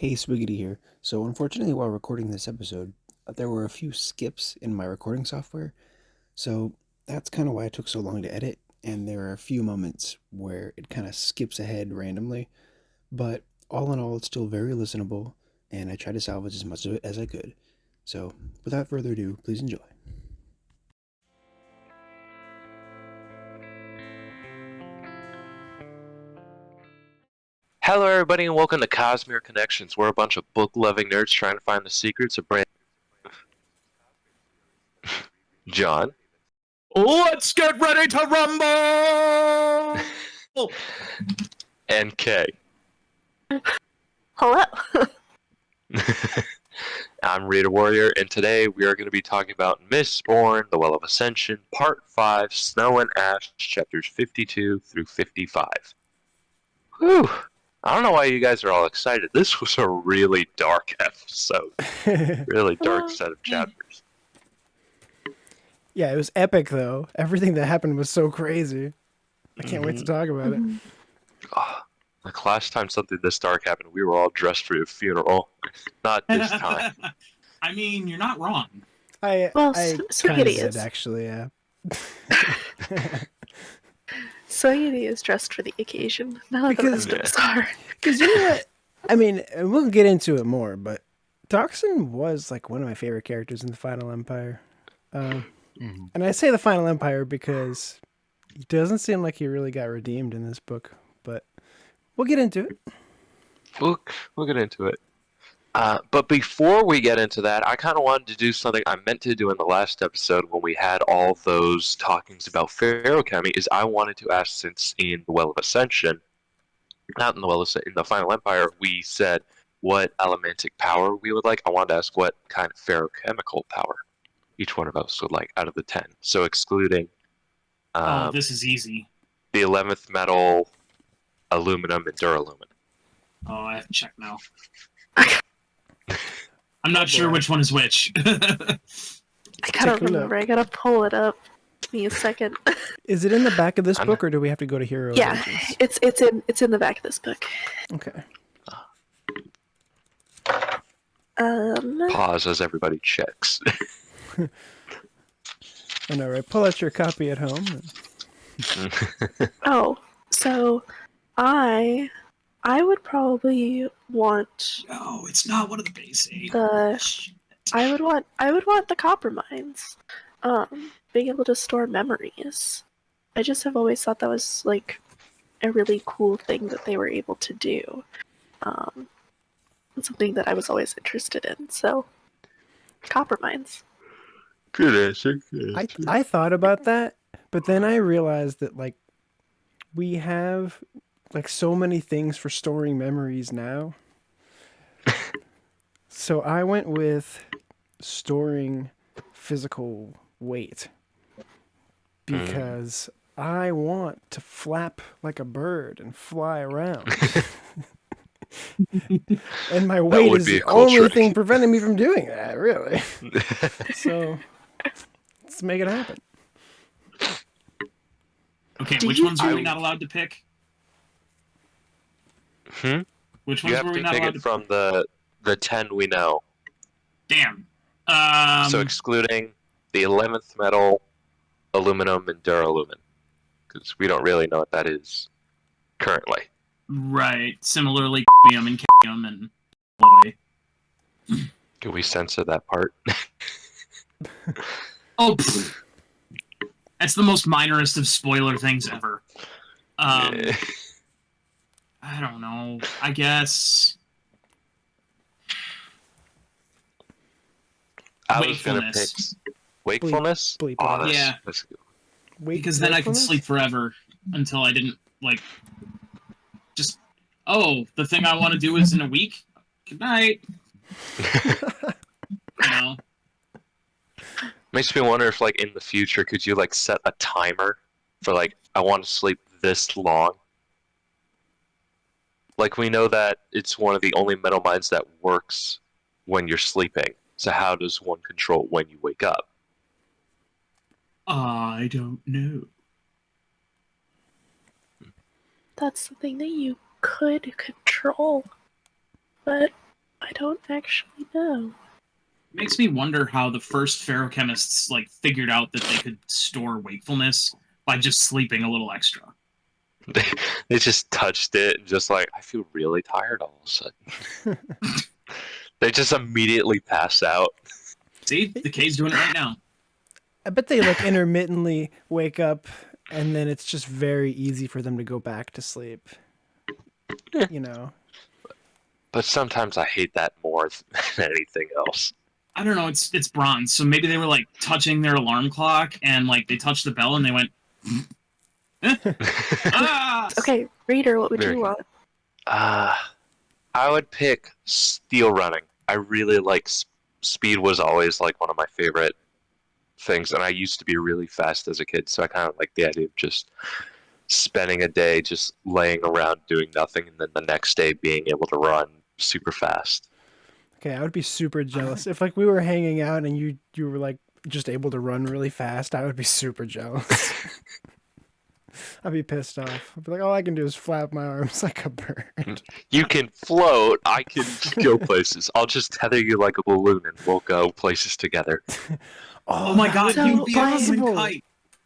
Hey, Swiggity here. So, unfortunately, while recording this episode, there were a few skips in my recording software. So, that's kind of why it took so long to edit. And there are a few moments where it kind of skips ahead randomly. But all in all, it's still very listenable. And I tried to salvage as much of it as I could. So, without further ado, please enjoy. Hello, everybody, and welcome to Cosmere Connections. We're a bunch of book-loving nerds trying to find the secrets of brand. John. Let's get ready to rumble! And Kay. Hello. I'm ReaderWarrior, and today we are going to be talking about Mistborn, the Well of Ascension, Part 5, Snow and Ash, chapters 52 through 55. Whew. I don't know why you guys are all excited. This was a really dark episode. Really dark set of chapters. Yeah, it was epic, though. Everything that happened was so crazy. I can't wait to talk about it. Oh, like last time something this dark happened, we were all dressed for a funeral. Not this time. I mean, you're not wrong. I kind of Swiggity did, is. actually, yeah. Swiggity is dressed for the occasion. None of the rest of us are. Because you know what? I mean, we'll get into it more, but Doxson was like one of my favorite characters in the Final Empire. And I say the Final Empire because it doesn't seem like he really got redeemed in this book, but we'll get into it. We'll get into it. But before we get into that, I kind of wanted to do something I meant to do in the last episode when we had all those talkings about Feruchemy, is I wanted to ask, since in the Well of Ascension, not in the in the Final Empire, we said what elementic power we would like. I wanted to ask what kind of feruchemical power each one of us would like out of the 10. So excluding This is easy. the 11th metal, aluminum, and duralumin. Oh, I have to check now. I'm not sure which one is which. I gotta remember. I gotta pull it up. Give me a second. Is it in the back of this book, or do we have to go to Hero Yeah, Legends? it's in the back of this book. Okay. Pause as everybody checks. I know, right? Pull out your copy at home. Oh, so I would probably want No, it's not one of the base 8. I would want the copper mines. Being able to store memories. I just have always thought that was like a really cool thing that they were able to do. It's something that I was always interested in. So, copper mines. Good answer. I thought about that, but then I realized that like we have like so many things for storing memories now. So I went with storing physical weight because I want to flap like a bird and fly around. And my weight is the only thing preventing me from doing that, really. So let's make it happen. Okay, which ones were we not allowed to pick? Which ones you have were we to not pick allowed it to from the 10 we know. Damn. So excluding the 11th metal, aluminum, and duralumin, because we don't really know what that is currently. Right. Similarly, cadmium and cadmium and alloy. Can we censor that part? Oh, pfft. That's the most minorest of spoiler things ever. I don't know. I guess I was gonna pick wakefulness. Bleep Oh, yeah. That's good. Because then I could sleep forever until I didn't just. Oh, the thing I want to do is in a week. Good night. You know. Makes me wonder if, like, in the future, could you like set a timer for like I want to sleep this long? Like, we know that it's one of the only metal mines that works when you're sleeping. So how does one control when you wake up? I don't know. That's something that you could control, but I don't actually know. Makes me wonder how the first feruchemists like figured out that they could store wakefulness by just sleeping a little extra. They just touched it and just like, I feel really tired all of a sudden. They just immediately pass out. See, the K's doing it right now. I bet they like intermittently wake up, and then it's just very easy for them to go back to sleep. You know. But sometimes I hate that more than anything else. I don't know. It's bronze, so maybe they were like touching their alarm clock, and like they touched the bell, and they went. Ah! Okay, reader, what would Very you want? I would pick steel running. I really like speed. Was always like one of my favorite things, and I used to be really fast as a kid, so I kind of like the idea of just spending a day just laying around doing nothing, and then the next day being able to run super fast. Okay, I would be super jealous if like we were hanging out and you were like just able to run really fast. I would be super jealous. I'd be pissed off. I'd be like, all I can do is flap my arms like a bird. You can float. I can go places. I'll just tether you like a balloon, and we'll go places together. Oh my god, So, you'd be a human impossible. kite.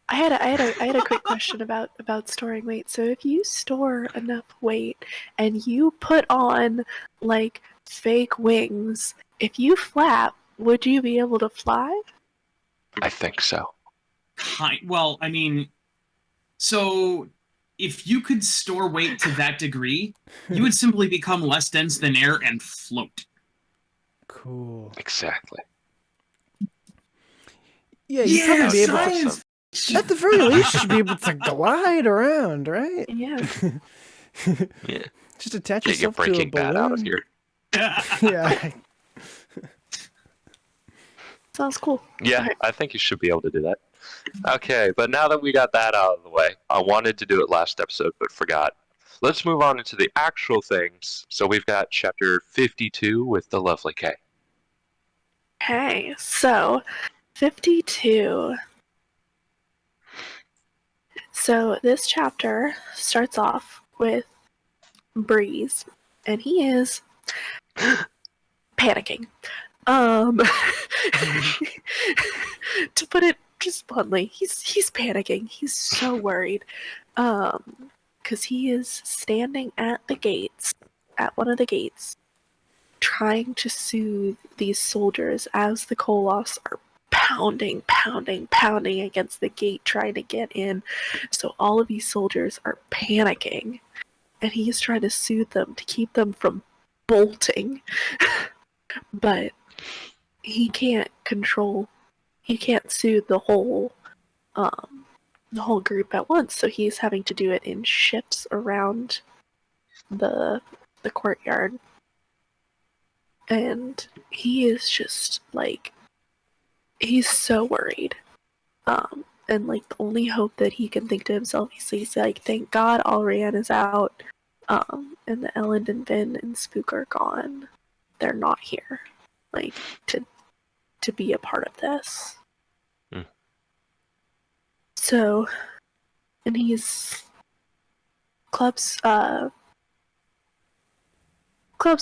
I had a quick question about storing weight. So if you store enough weight and you put on like fake wings, if you flap, would you be able to fly? I think so. Well, I mean, so if you could store weight to that degree, you would simply become less dense than air and float. Cool. Exactly. Yeah, you'd probably be able to. science! At the very least, you should be able to glide around, right? Yeah. Yeah. Just attach Get your yourself to a Breaking balloon. Bad out of here. Yeah. Sounds cool. Yeah, Okay. I think you should be able to do that. Okay, but now that we got that out of the way, I wanted to do it last episode but forgot. Let's move on into the actual things. So we've got chapter 52 with the lovely K. Okay, so 52. So this chapter starts off with Breeze, and he is panicking. To put it just bluntly, he's panicking. He's so worried. Because he is standing at the gates, at one of the gates, trying to soothe these soldiers as the Koloss are pounding against the gate trying to get in. So all of these soldiers are panicking, and he's trying to soothe them to keep them from bolting. But he can't soothe the whole group at once, so he's having to do it in shifts around the courtyard. And he is just like, he's so worried. And like the only hope that he can think to himself, he's like, thank God Alrian is out. And the Alendi and Vin and Spook are gone. They're not here. Like to be a part of this. Hmm. So, and he's Clubs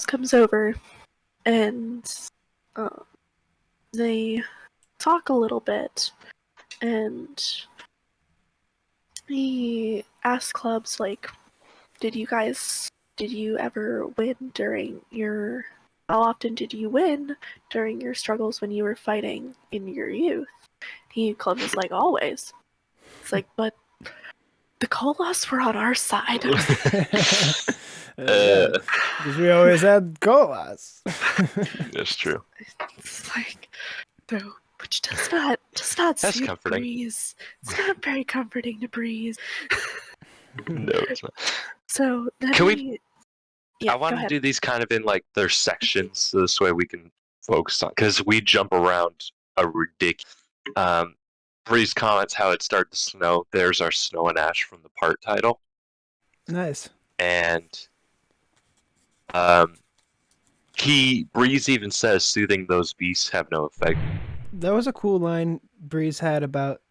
comes over and they talk a little bit, and he asks Clubs like, did you ever win during your how often did you win during your struggles when you were fighting in your youth? Clubs is like, always. It's like, but the Koloss were on our side. Because we always had Koloss. That's true. It's like, no, which does not That's suit comforting. Breeze. It's not very comforting to Breeze. No, it's not. So then Can we- Yeah, I go want to ahead. do these kind of in like their sections, so this way we can focus on, because we jump around a ridiculous. Breeze comments how it started to snow. There's our snow and ash from the part title, Nice. and Breeze even says soothing those beasts have no effect. That was a cool line Breeze had about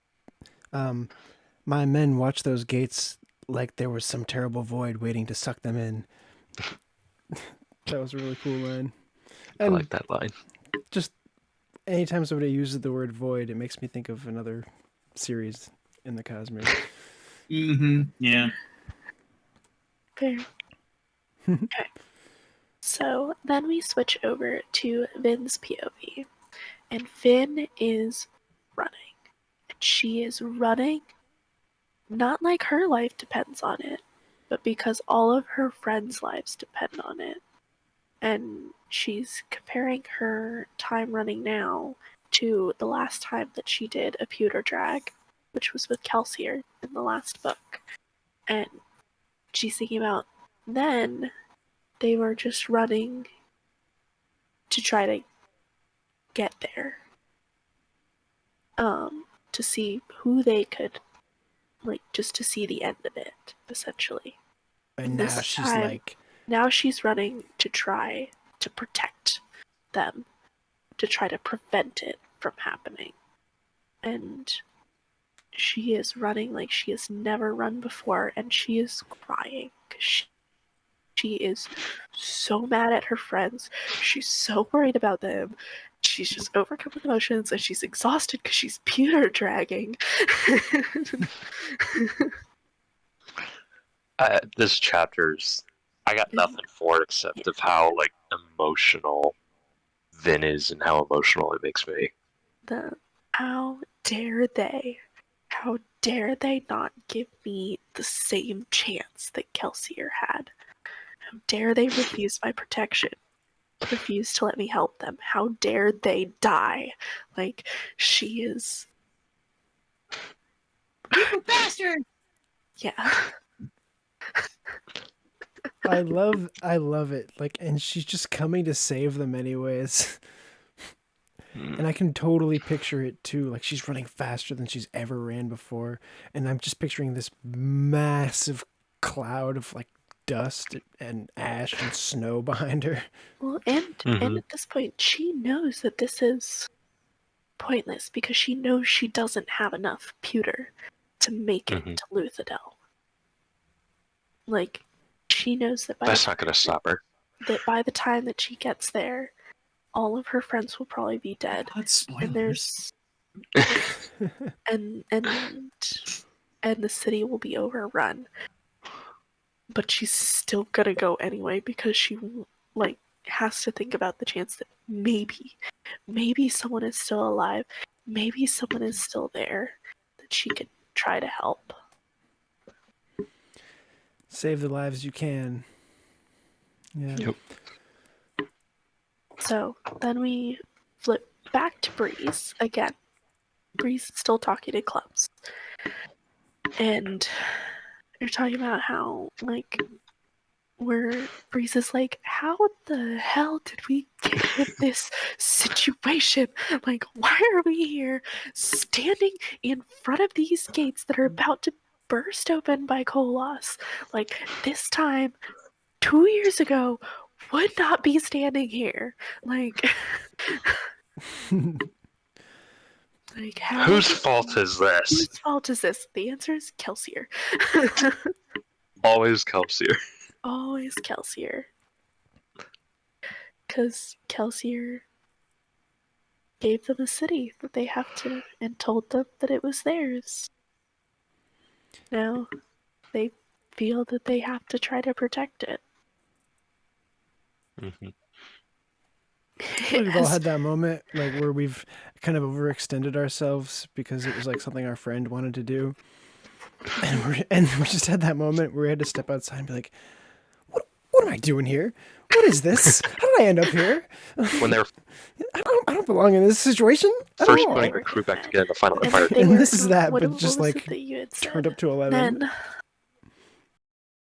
my men watch those gates like there was some terrible void waiting to suck them in. That was a really cool line. I And like that line. just anytime somebody uses the word void, it makes me think of another series in the Cosmere. Mm-hmm. Yeah. Fair. Okay. So then we switch over to Vin's POV. And Vin is running. And she is running not like her life depends on it, but because all of her friends' lives depend on it. And she's comparing her time running now to the last time that she did a pewter drag, which was with Kelsier in the last book. And she's thinking about then they were just running to try to get there. To see who they could, like, just to see the end of it, essentially. And This now she's time- like, Now she's running to try to protect them, to try to prevent it from happening. And she is running like she has never run before, and she is crying because she is so mad at her friends. She's so worried about them. She's just overcome with emotions, and she's exhausted because she's pewter dragging. This chapter's, I got nothing for it except of how like emotional Vin is and how emotional it makes me. How dare they? How dare they not give me the same chance that Kelsier had? How dare they refuse my protection? Refuse to let me help them? How dare they die? Like, she is. You bastard! Yeah. I love it. Like, and she's just coming to save them anyways. And I can totally picture it too. Like, she's running faster than she's ever ran before. And I'm just picturing this massive cloud of like dust and ash and snow behind her. Well, and at this point, she knows that this is pointless because she knows she doesn't have enough pewter to make it to Luthadel. Like, she knows that That's not going to stop her. by the time that she gets there, all of her friends will probably be dead. God, spoilers. And there's and the city will be overrun. But she's still gonna go anyway because she like has to think about the chance that maybe someone is still alive, maybe someone is still there that she could try to help. Save the lives you can. Yeah. Yep. So then we flip back to Breeze again. Breeze is still talking to Clubs. And you're talking about how, like, where Breeze is like, how the hell did we get in this situation? Like, why are we here standing in front of these gates that are about to burst open by Koloss? Like, this time, 2 years ago, would not be standing here. Like, like how? Whose fault is this? Whose fault is this? The answer is Kelsier. Always Kelsier. Always Kelsier. Because Kelsier gave them a city that they have to, and told them that it was theirs. Now, they feel that they have to try to protect it. We've all had that moment, like, where we've kind of overextended ourselves because it was like something our friend wanted to do, and we just had that moment where we had to step outside and be like, "What am I doing here? What is this? How did I end up here? When they're I don't belong in this situation at first all." putting the crew back together to find And fire. they And were- this is that, what- but what just was like it that you had said? turned up to 11. Then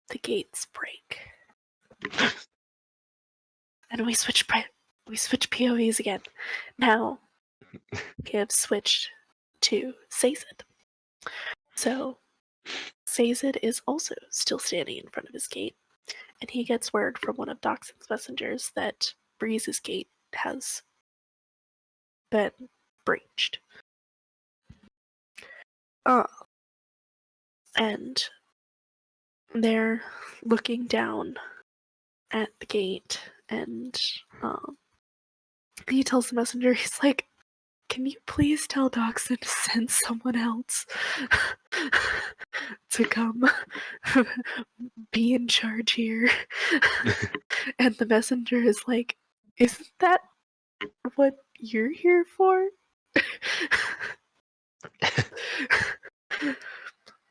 the gates break, and we switch POVs again. Now we have switched to Sazed. So Sazed is also still standing in front of his gate, and he gets word from one of Doxon's messengers that Breeze's gate has been breached. And they're looking down at the gate, and he tells the messenger, he's like, can you please tell Doxson to send someone else to come be in charge here? And the messenger is like, isn't that what you're here for?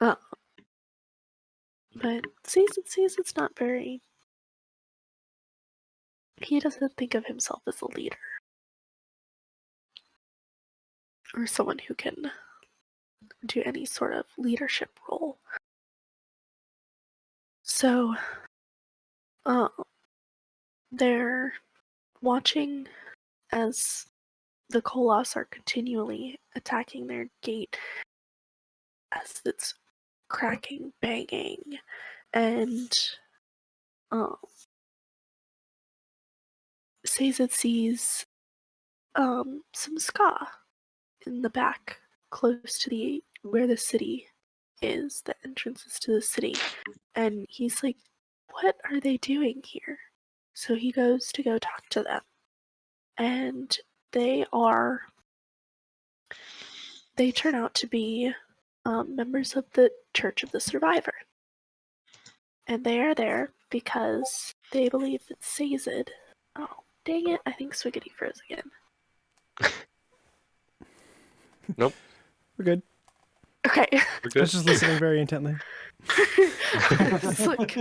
uh, but Sazed's not very... He doesn't think of himself as a leader. Or someone who can do any sort of leadership role. So, they're watching as the Koloss are continually attacking their gate as it's cracking, banging, and Sazed sees some ska in the back, close to where the city is, the entrances to the city, and he's like, what are they doing here? So he goes to go talk to them, and they turn out to be members of the Church of the Survivor. And they are there because they believe that Sazed... Oh, dang it, I think Swiggity froze again. Nope. We're good. Okay. We're I good. was just listening very intently. It's like...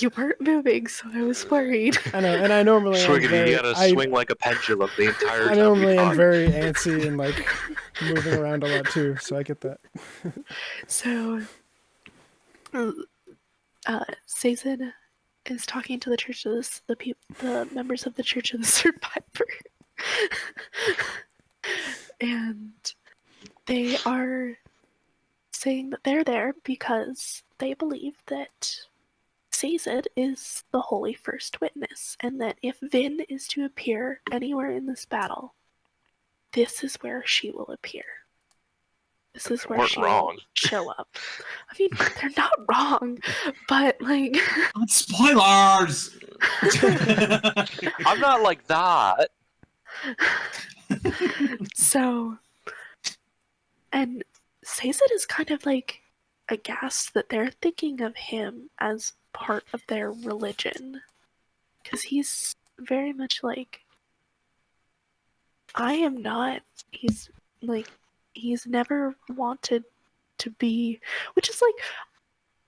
You weren't moving, so I was worried. I know, and I normally am Swiggity, very, you gotta swing like a pendulum the entire I time normally you am talk. very antsy and like moving around a lot too, so I get that. So, Sazed is talking to the Church of the members of the Church of the Survivor. And they are saying that they're there because they believe that Sazed is the holy first witness, and that if Vin is to appear anywhere in this battle, this is where she will appear. This is where she will show up. I mean, they're not wrong, but like... Spoilers! I'm not like that. So, and Sazed is kind of like aghast that they're thinking of him as part of their religion. Because he's very much like, I am not. He's like, he's never wanted to be, which is like,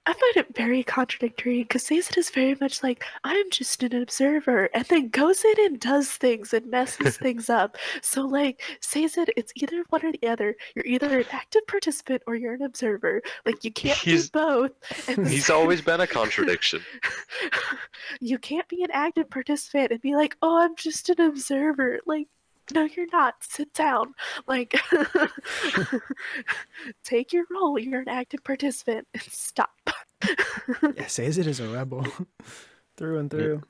I find it very contradictory because Sazed is very much like, I'm just an observer, and then goes in and does things and messes things up. So, like, Sazed, it's either one or the other. You're either an active participant or you're an observer. Like, you can't do both. And He's always been a contradiction. You can't be an active participant and be like, oh, I'm just an observer. Like, no, you're not. Sit down. Like, take your role. You're an active participant and stop. Yeah, Sazed is a rebel through and through.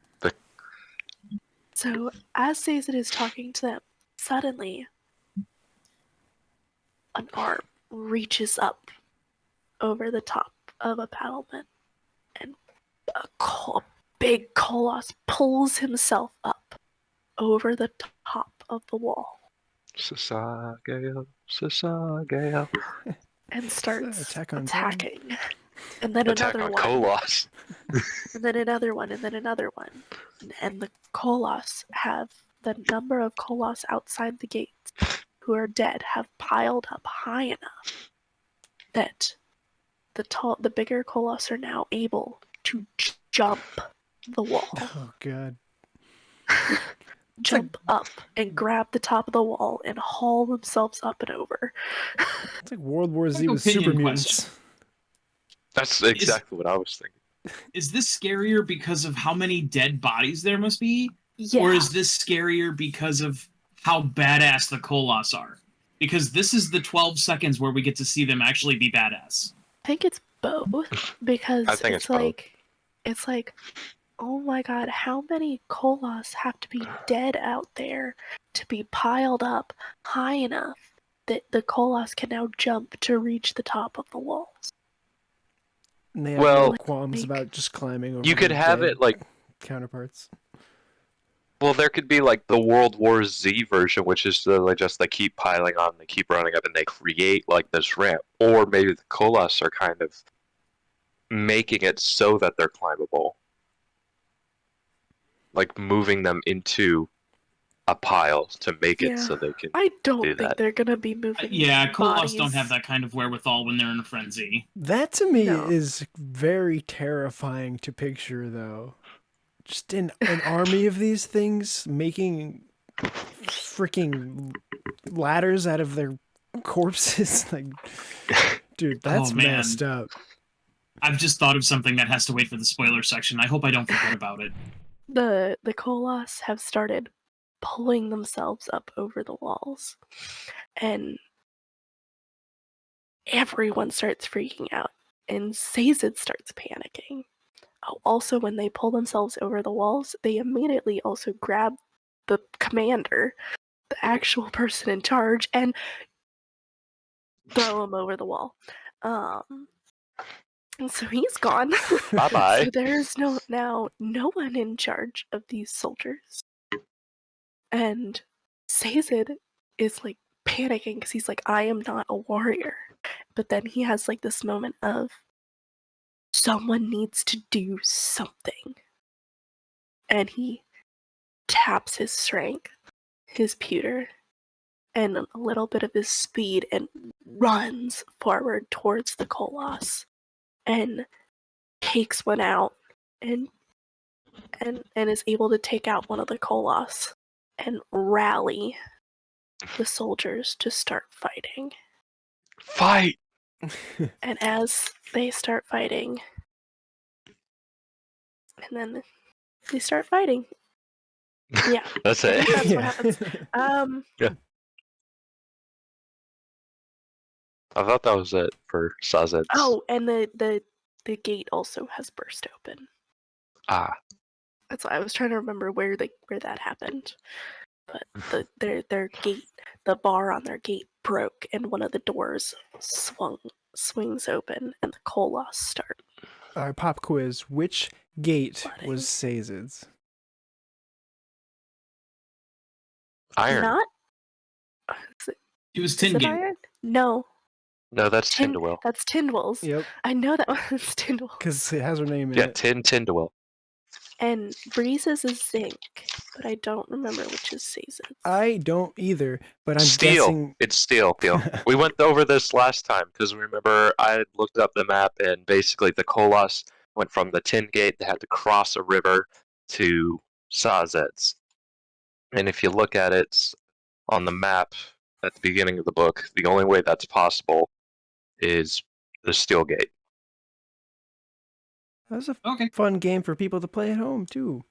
So, as Sazed is talking to them, suddenly an arm reaches up over the top of a battlement, and a big Koloss pulls himself up over the top of the wall. Sasageo. And starts Attack on attacking. And then Attack another on one. Koloss. And then another one, and then another one. And the Koloss the number of Koloss outside the gates who are dead have piled up high enough that the bigger Koloss are now able to jump the wall. Oh god. Jump up and grab the top of the wall and haul themselves up and over. It's like World War Z with Opinion super mutants. That's exactly what I was thinking. Is this scarier because of how many dead bodies there must be? Yeah. Or is this scarier because of how badass the Koloss are? Because this is the 12 seconds where we get to see them actually be badass. I think it's both, because I think it's both. like, oh my god, how many Koloss have to be dead out there to be piled up high enough that the Koloss can now jump to reach the top of the walls? And they have no qualms about just climbing over you could their have dead it like counterparts. Well, there could be like the World War Z version, which is just they keep piling on, they keep running up, and they create like this ramp. Or maybe the Koloss are kind of making it so that they're climbable, like moving them into a pile to make it so they can. I don't do think that. they're gonna be moving. Yeah, Koloss don't bodies. have that kind of wherewithal when they're in a frenzy. That to me No. is very terrifying to picture, though. Just an army of these things making freaking ladders out of their corpses. Like, dude, that's Oh, man. messed up. I've just thought of something that has to wait for the spoiler section. I hope I don't forget about it. The Koloss have started pulling themselves up over the walls, and everyone starts freaking out, and Sazed starts panicking. Oh, also, when they pull themselves over the walls, they immediately also grab the commander, the actual person in charge, and throw him over the wall. And so he's gone. Bye-bye. So there's no one in charge of these soldiers. And Sazed is like panicking because he's like, I am not a warrior. But then he has like this moment of someone needs to do something. And he taps his strength, his pewter, and a little bit of his speed and runs forward towards the Koloss and takes one out and is able to take out one of the Koloss and rally the soldiers to start fighting. Fight! And as they start fighting, and then they start fighting. Yeah. That's I it. think that's what happens. I thought that was it for Sazed. Oh, and the gate also has burst open. Ah. That's why I was trying to remember where that happened. But their gate, the bar on their gate broke, and one of the doors swings open, and the Koloss start. All right, pop quiz. Which gate Flooding. was Sazed's? Iron. Not. It was Is it Tingate. iron? No. No, that's Tindawil. That's Tindwell's. Yep, I know that was Tindwell's. because it has her name in Yeah, it. Tindawil. And Breeze's is zinc, but I don't remember which is Sazed's. I don't either, but I'm Steel. guessing. It's steel. We went over this last time because remember I had looked up the map and basically the Koloss went from the Tin Gate. They had to cross a river to Sazed's. And if you look at it on the map at the beginning of the book, the only way that's possible is the Steel Gate. That was a Okay. fun game for people to play at home too.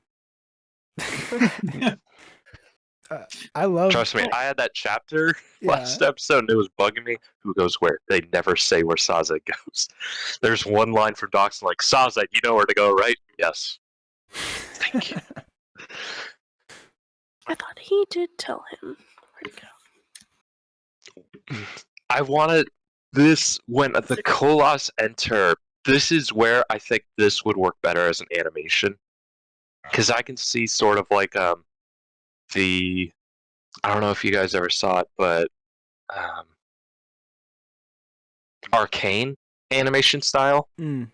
I love. Trust me, I had that chapter Yeah. last episode and it was bugging me. Who goes where? They never say where Sazed goes. There's one line from Doxon like, Sazed, you know where to go, right? Yes. Thank you. I thought he did tell him where to go. I wanted this when the Koloss enter. This is where I think this would work better as an animation, because I can see sort of like the I don't know if you guys ever saw it, but Arcane animation style. Mm.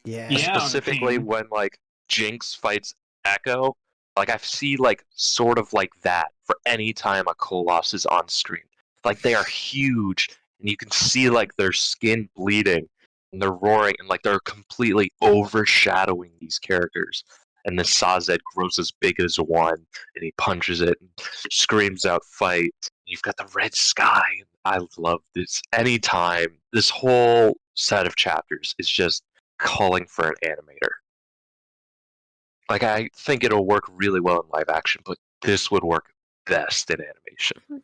Yeah. Yeah. Specifically Arcane. when like Jinx fights Echo. Like I see like sort of like that for any time a Koloss is on screen. Like they are huge and you can see like their skin bleeding and they're roaring and like they're completely overshadowing these characters. And the Sazed grows as big as one and he punches it and screams out fight. You've got the red sky. I love this. Anytime this whole set of chapters is just calling for an animator. Like, I think it'll work really well in live action, but this would work best in animation.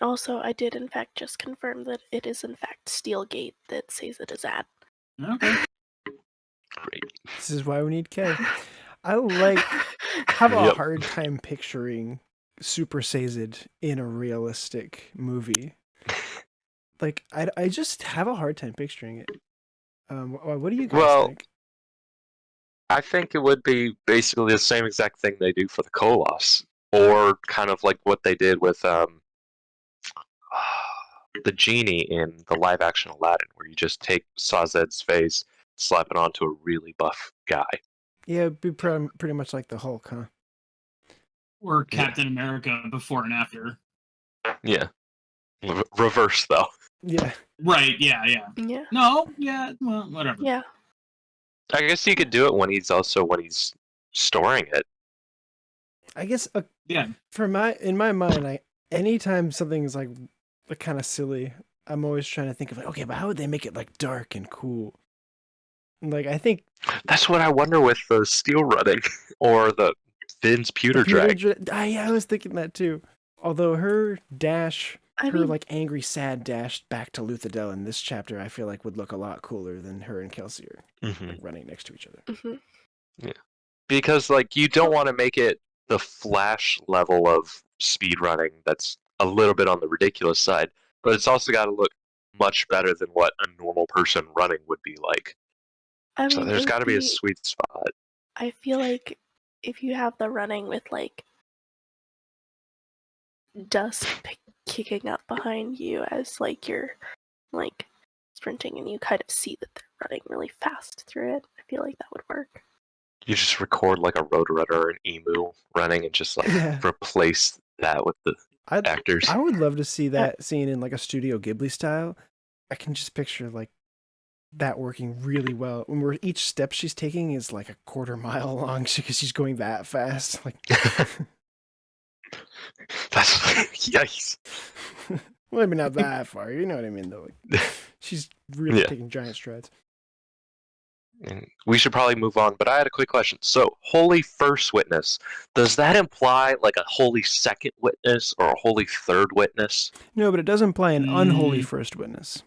Also, I did in fact just confirm that it is in fact Steelgate that Sazed is at. Okay. Great. This is why we need K. I have a hard time picturing Super Sazed in a realistic movie. Like, I just have a hard time picturing it. What do you guys think? I think it would be basically the same exact thing they do for the Koloss, or kind of like what they did with the genie in the live-action Aladdin, where you just take Sazed's face, slap it onto a really buff guy. Yeah, it'd be pretty much like the Hulk, huh? Or Captain America before and after. Yeah. Reverse, though. Yeah. Right, yeah. Yeah. No, yeah, well, whatever. Yeah. I guess you could do it when he's storing it. I guess Yeah. in my mind, anytime something's like kind of silly, I'm always trying to think of like, okay, but how would they make it like dark and cool? Like I think That's what I wonder with the steel running or the Vin's pewter drag. I was thinking that too. Although her dash, I her mean, like angry, sad dash back to Luthadel in this chapter, I feel like would look a lot cooler than her and Kelsey are like running next to each other. mhm. Because like you don't want to make it the Flash level of speed running that's a little bit on the ridiculous side, but it's also got to look much better than what a normal person running would be like. I So mean, there's it got to would be a be. sweet spot. I feel like if you have the running with like dust kicking up behind you as like you're like sprinting and you kind of see that they're running really fast through it, I feel like that would work. You just record like a Roadrunner or an Emu running and just like Yeah. replace that with the actors. I would love to see that scene in like a Studio Ghibli style. I can just picture like that working really well. When each step she's taking is like a quarter mile long because she's going that fast. Like That's yikes. well, maybe not that far. You know what I mean, though. Like, she's really taking giant strides. We should probably move on, but I had a quick question. So, holy first witness, does that imply like a holy second witness or a holy third witness? No, but it does imply an unholy first witness.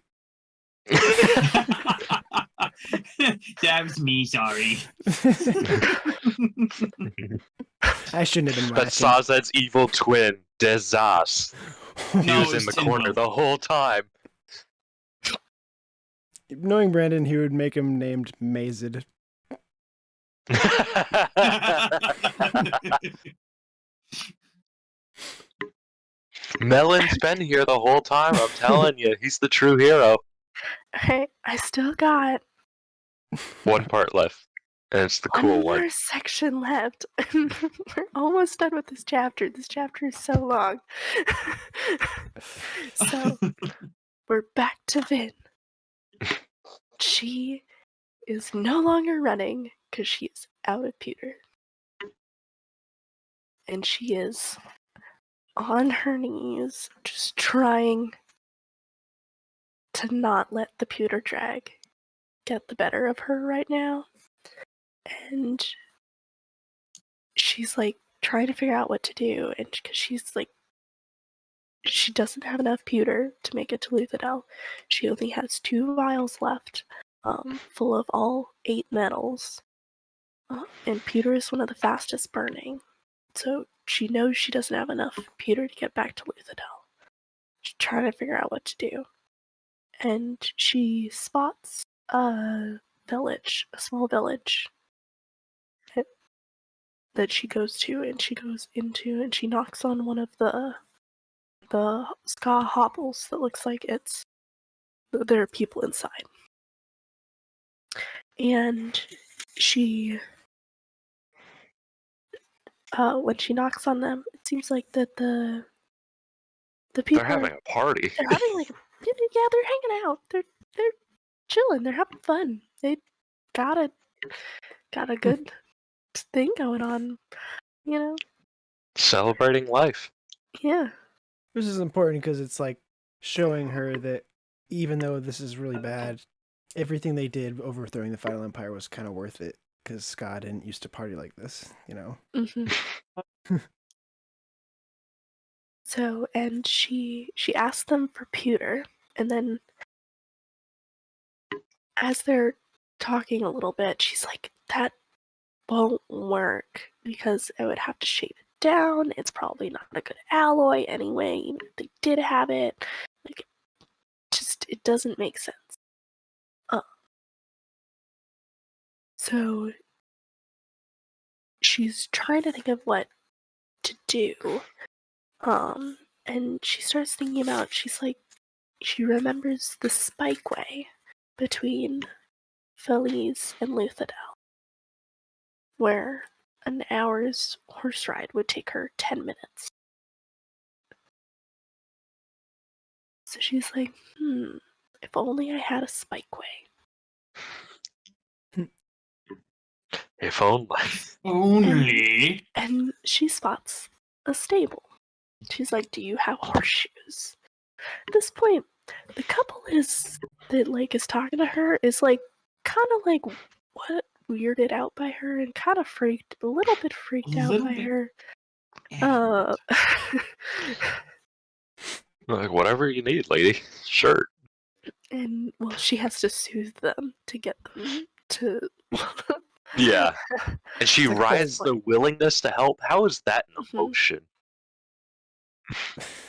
That was me, sorry. I shouldn't have been That's watching. Sazed's evil twin, Desas. He No, was it in the was corner Tinbo. the whole time. Knowing Brandon, he would make him named Mazed. Melon's been here the whole time, I'm telling you. He's the true hero. I still got One part left, and it's the one cool more one. section left. We're almost done with this chapter. This chapter is so long. So we're back to Vin. She is no longer running because she is out of pewter. And she is on her knees, just trying to not let the pewter drag get the better of her right now. And she's like trying to figure out what to do, and because she's like, she doesn't have enough pewter to make it to Luthadel. She only has 2 vials left, full of all 8 metals. And pewter is one of the fastest burning. So she knows she doesn't have enough pewter to get back to Luthadel. She's trying to figure out what to do. And she spots a small village that she goes to, and she goes into, and she knocks on one of the ska hovels that looks like there are people inside. And she, when she knocks on them, it seems like that the people They're having a party. they're having like they're hanging out. They're chilling. They're having fun. They got a good thing going on, you know? Celebrating life. Yeah. This is important because it's like showing her that even though this is really bad, everything they did overthrowing the Final Empire was kind of worth it because Scott didn't used to party like this, you know? Mm-hmm. So, and she asked them for pewter, and then as they're talking a little bit, she's like, that won't work because I would have to shave it down. It's probably not a good alloy anyway, even if they did have it. Like, it doesn't make sense. So she's trying to think of what to do. And she starts thinking about, she remembers the spikeway between Feliz and Luthadel, where an hour's horse ride would take her 10 minutes. So she's like, if only I had a spikeway. If only. Only. And she spots a stable. She's like, do you have horseshoes? At this point, the couple is talking to her is like kind of like what weirded out by her and kind of a little bit freaked out by her. Like, whatever you need, lady. Sure. And well, she has to soothe them to get them to. Yeah. And she Like, rides the willingness to help. How is that an Mhm. emotion?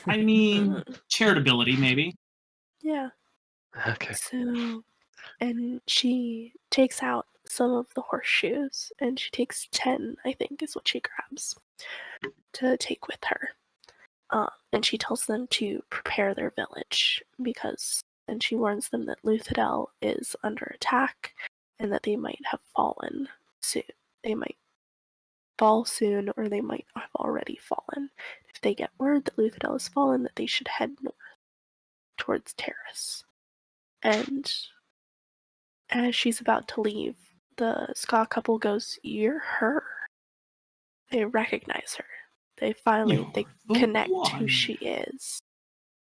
I mean, charitability, maybe. Yeah. Okay. So, and she takes out some of the horseshoes, and she takes 10, I think, is what she grabs to take with her. And she tells them to prepare their village and she warns them that Luthadel is under attack and that they might have fallen soon. They might fall soon, or they might have already fallen. If they get word that Luthadel has fallen, that they should head north towards Terrace. And as she's about to leave, the Ska couple goes, "You're her." They recognize her. They connect who she is.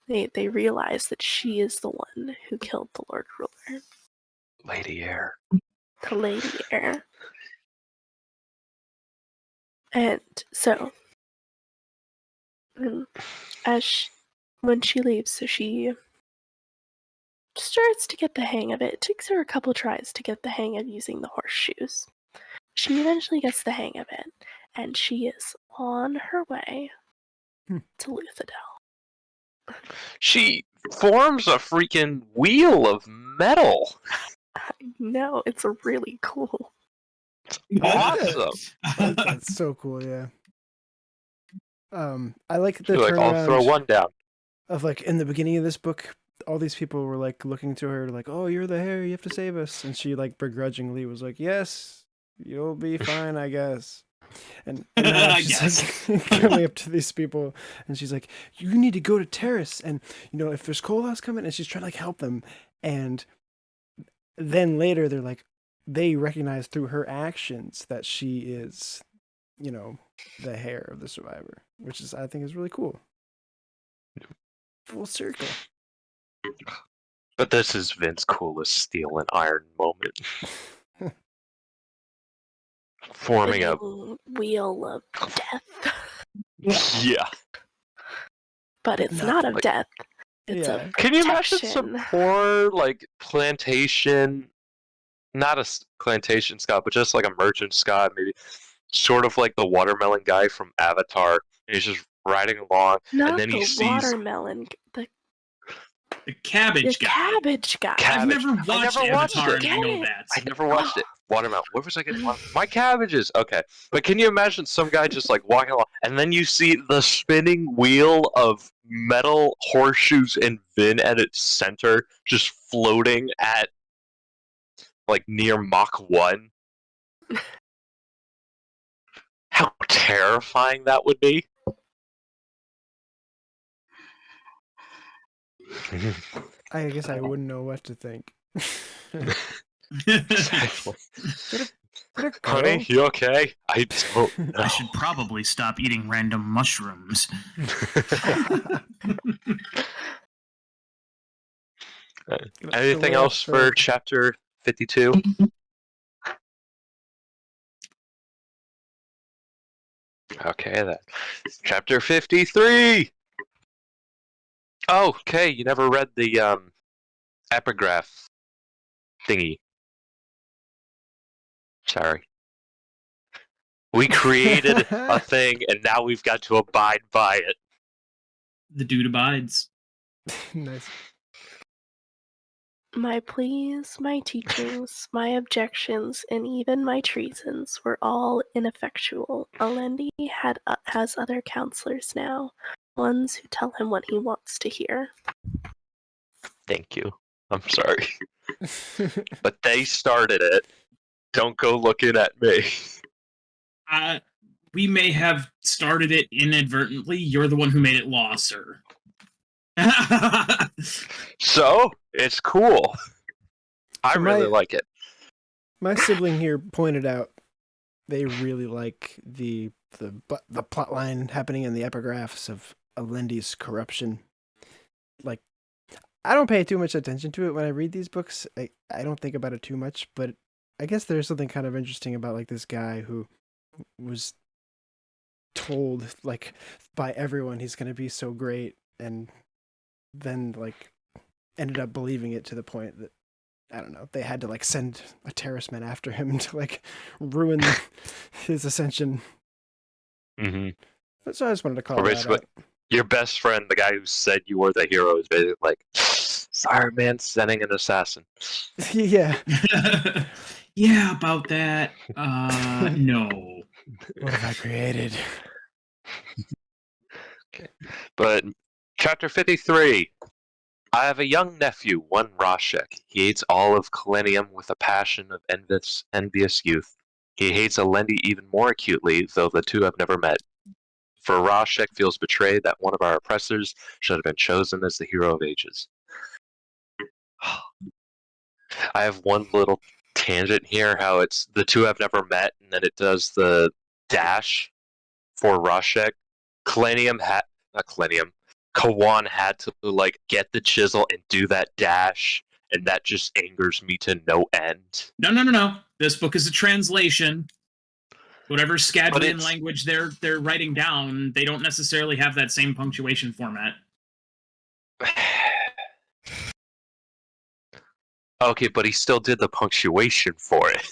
They realize that she is the one who killed the Lord Ruler. Lady Air. The Lady Air. And so, when she leaves, so she starts to get the hang of it. It takes her a couple tries to get the hang of using the horseshoes. She eventually gets the hang of it, and she is on her way to Luthadel. She forms a freaking wheel of metal. No, it's really cool. Awesome. That's so cool, yeah. I like the You're like, I'll throw turnaround one down. of like in the beginning of this book, all these people were like looking to her like, "Oh, you're the Hare, you have to save us," and she like begrudgingly was like, "Yes, you'll be fine, I guess." And now I she's like coming up to these people, and she's like, "You need to go to Terrace, and if there's Koloss coming," and she's trying to like help them, and then later they're like, they recognize through her actions that she is, the Hare of the Survivor, which is I think is really cool. Full circle. But this is Vince's coolest steel and iron moment. Forming a wheel of death. yeah. But it's not of like- death. It's Yeah. of Can you imagine some protection. poor like plantation, not a plantation Scott, but just like a merchant Scott, maybe sort of like the watermelon guy from Avatar, and he's just riding along, Not and then the he sees watermelon. The cabbage The guy. cabbage guy. I've Cabbage. never watched Avatar, and I know Get it. that. I never watched it. Watermelon. Where was I getting my cabbages? Okay, but can you imagine some guy just like walking along, and then you see the spinning wheel of metal horseshoes and Vin at its center, just floating at like near Mach 1? How terrifying that would be! I guess I wouldn't know what to think. Exactly. What a Honey, girl. you okay? I don't know. I should probably stop eating random mushrooms. Anything else for chapter 52? Okay, then. Chapter 53! Oh, okay, you never read the epigraph thingy. Sorry. We created a thing, and now we've got to abide by it. The dude abides. Nice. My pleas, my teachings, my objections, and even my treasons were all ineffectual. Alendi has other counselors now, ones who tell him what he wants to hear. Thank you. I'm sorry. But they started it. Don't go looking at me. We may have started it inadvertently. You're the one who made it law, sir. So, it's cool. I So really like it. My sibling here pointed out they really like the plot line happening in the epigraphs of Alendi's corruption. Like, I don't pay too much attention to it when I read these books. I don't think about it too much, but I guess there's something kind of interesting about like this guy who was told like by everyone he's going to be so great, and then like ended up believing it to the point that I don't know, they had to like send a terroristman after him to like ruin his ascension. Mm-hmm. So I just wanted to call that out. Your best friend, the guy who said you were the hero, is basically like, sorry, man, sending an assassin. Yeah. Yeah, about that. No. What have I created? Okay. But chapter 53. I have a young nephew, one Rashek. He hates all of Kalenium with a passion of envious youth. He hates Alendi even more acutely, though the two have never met. For Rashek feels betrayed that one of our oppressors should have been chosen as the hero of ages. I have one little tangent here, how it's the two have never met, and then it does the dash for Rashek. Kawan had to like get the chisel and do that dash, and that just angers me to no end. No. This book is a translation. Whatever Scadrian language they're writing down, they don't necessarily have that same punctuation format. Okay, but he still did the punctuation for it.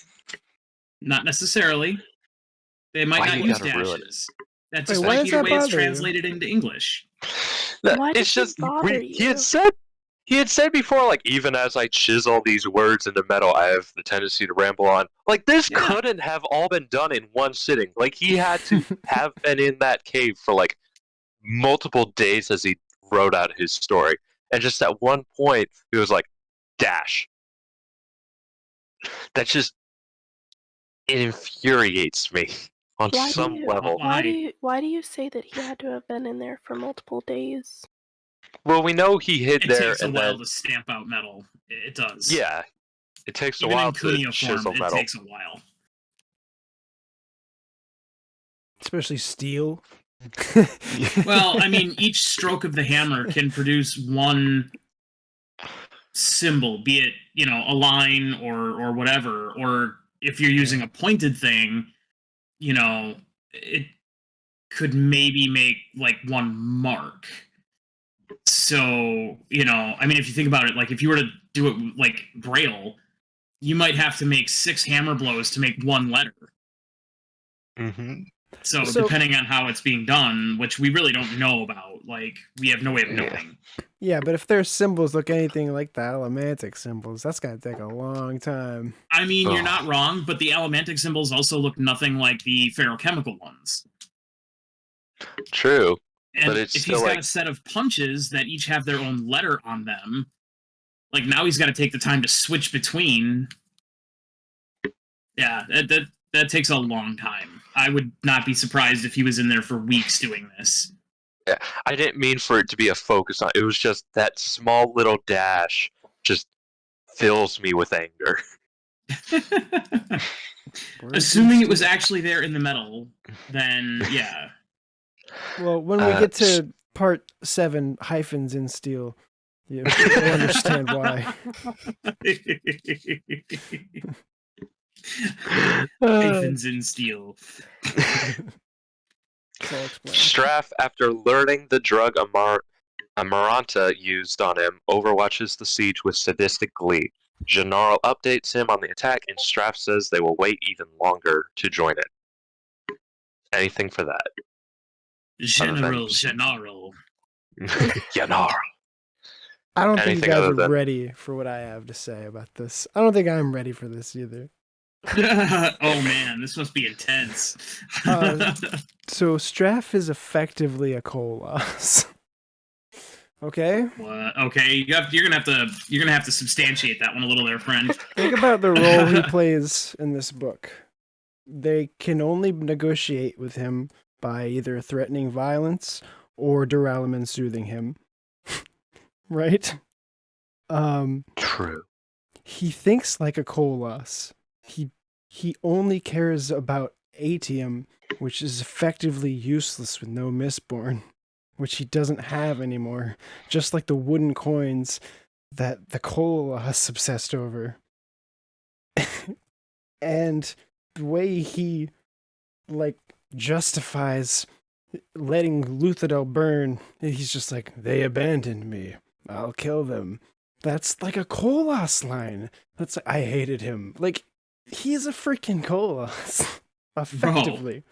Not necessarily. They might not use dashes. That's just like the way it's translated into English. Why does it bother you? He had said before, like, even as I chisel these words into metal, I have the tendency to ramble on. Like, this couldn't have all been done in one sitting. Like, he had to have been in that cave for, like, multiple days as he wrote out his story. And just at one point, he was like, dash. That just infuriates me on some level. Why do you say that he had to have been in there for multiple days? Well, we know he hid there. It takes a while to stamp out metal. It does. Yeah, it takes a while to chisel metal. It takes a while. Especially steel. Well, I mean, each stroke of the hammer can produce one symbol, be it, a line or whatever, or if you're using a pointed thing, it could maybe make like one mark. So, I mean, if you think about it, like if you were to do it like Braille, you might have to make 6 hammer blows to make one letter. Mm-hmm. So depending on how it's being done, which we really don't know about, like we have no way of knowing. Yeah, but if their symbols look anything like the Allomantic symbols, that's gonna take a long time. I mean, you're not wrong, but the Allomantic symbols also look nothing like the feruchemical ones. True. And but it's if he's got a set of punches that each have their own letter on them, like now he's got to take the time to switch between. Yeah, that takes a long time. I would not be surprised if he was in there for weeks doing this. Yeah, I didn't mean for it to be a focus on. It was just that small little dash just fills me with anger. Assuming it was actually there in the metal, then yeah. Well, when we get to part 7, hyphens in steel, you'll understand why. Hyphens in steel. Straff, after learning the drug Amaranta used on him, overwatches the siege with sadistic glee. General updates him on the attack, and Straff says they will wait even longer to join it. Anything for that? General. General. I don't think you Anything guys other are than ready for what I have to say about this. I don't think I'm ready for this either. Oh man, this must be intense. So Straff is effectively a Koloss. Okay? What? Okay, you're gonna have to substantiate that one a little there, friend. Think about the role he plays in this book. They can only negotiate with him by either threatening violence or Duralumin soothing him. Right? true. He thinks like a Koloss. He only cares about Atium, which is effectively useless with no Mistborn, which he doesn't have anymore. Just like the wooden coins that the Koloss obsessed over. And the way he justifies letting Luthadel burn, he's just like, they abandoned me. I'll kill them. That's like a Koloss line. That's like, I hated him. Like, he's a freaking Koloss. Effectively.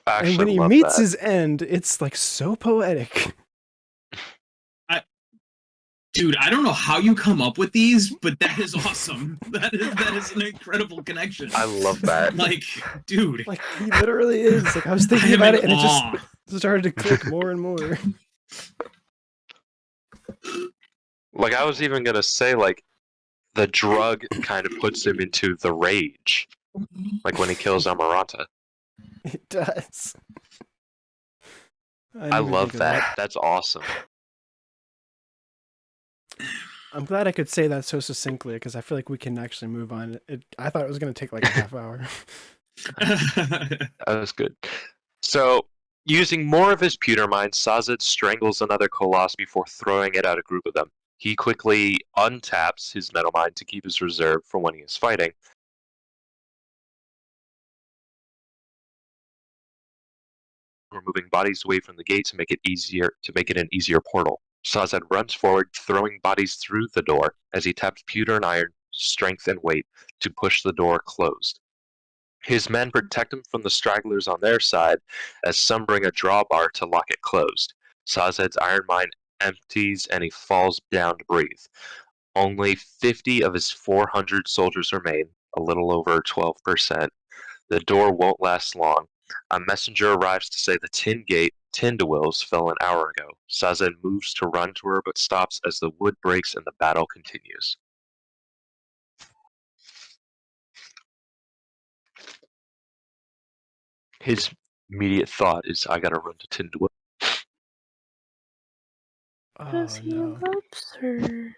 I And when actually he love meets that. his end, it's like so poetic. Dude, I don't know how you come up with these, but that is awesome. That is an incredible connection. I love that. Like, dude. Like, he literally is. Like, I was thinking I am about in it, and it awe. just started to click more and more. Like, I was even gonna say, like, the drug kind of puts him into the rage. Like when he kills Amaranta. It does. I didn't even love think of that. That's awesome. I'm glad I could say that so succinctly, because I feel like we can actually move on. I thought it was going to take like a half hour. That was good. So, using more of his pewter mind, Sazed strangles another Koloss before throwing it at a group of them. He quickly untaps his metal mind to keep his reserve for when he is fighting. Removing bodies away from the gate to make it an easier portal. Sazed runs forward, throwing bodies through the door as he taps pewter and iron, strength and weight to push the door closed. His men protect him from the stragglers on their side, as some bring a drawbar to lock it closed. Sazed's iron mind empties and he falls down to breathe. Only 50 of his 400 soldiers remain, a little over 12%. The door won't last long. A messenger arrives to say the tin gate, Tindawills, fell an hour ago. Sazed moves to run to her but stops as the wood breaks and the battle continues. His immediate thought is, I gotta run to Tindawills. Because Oh he no! loves her.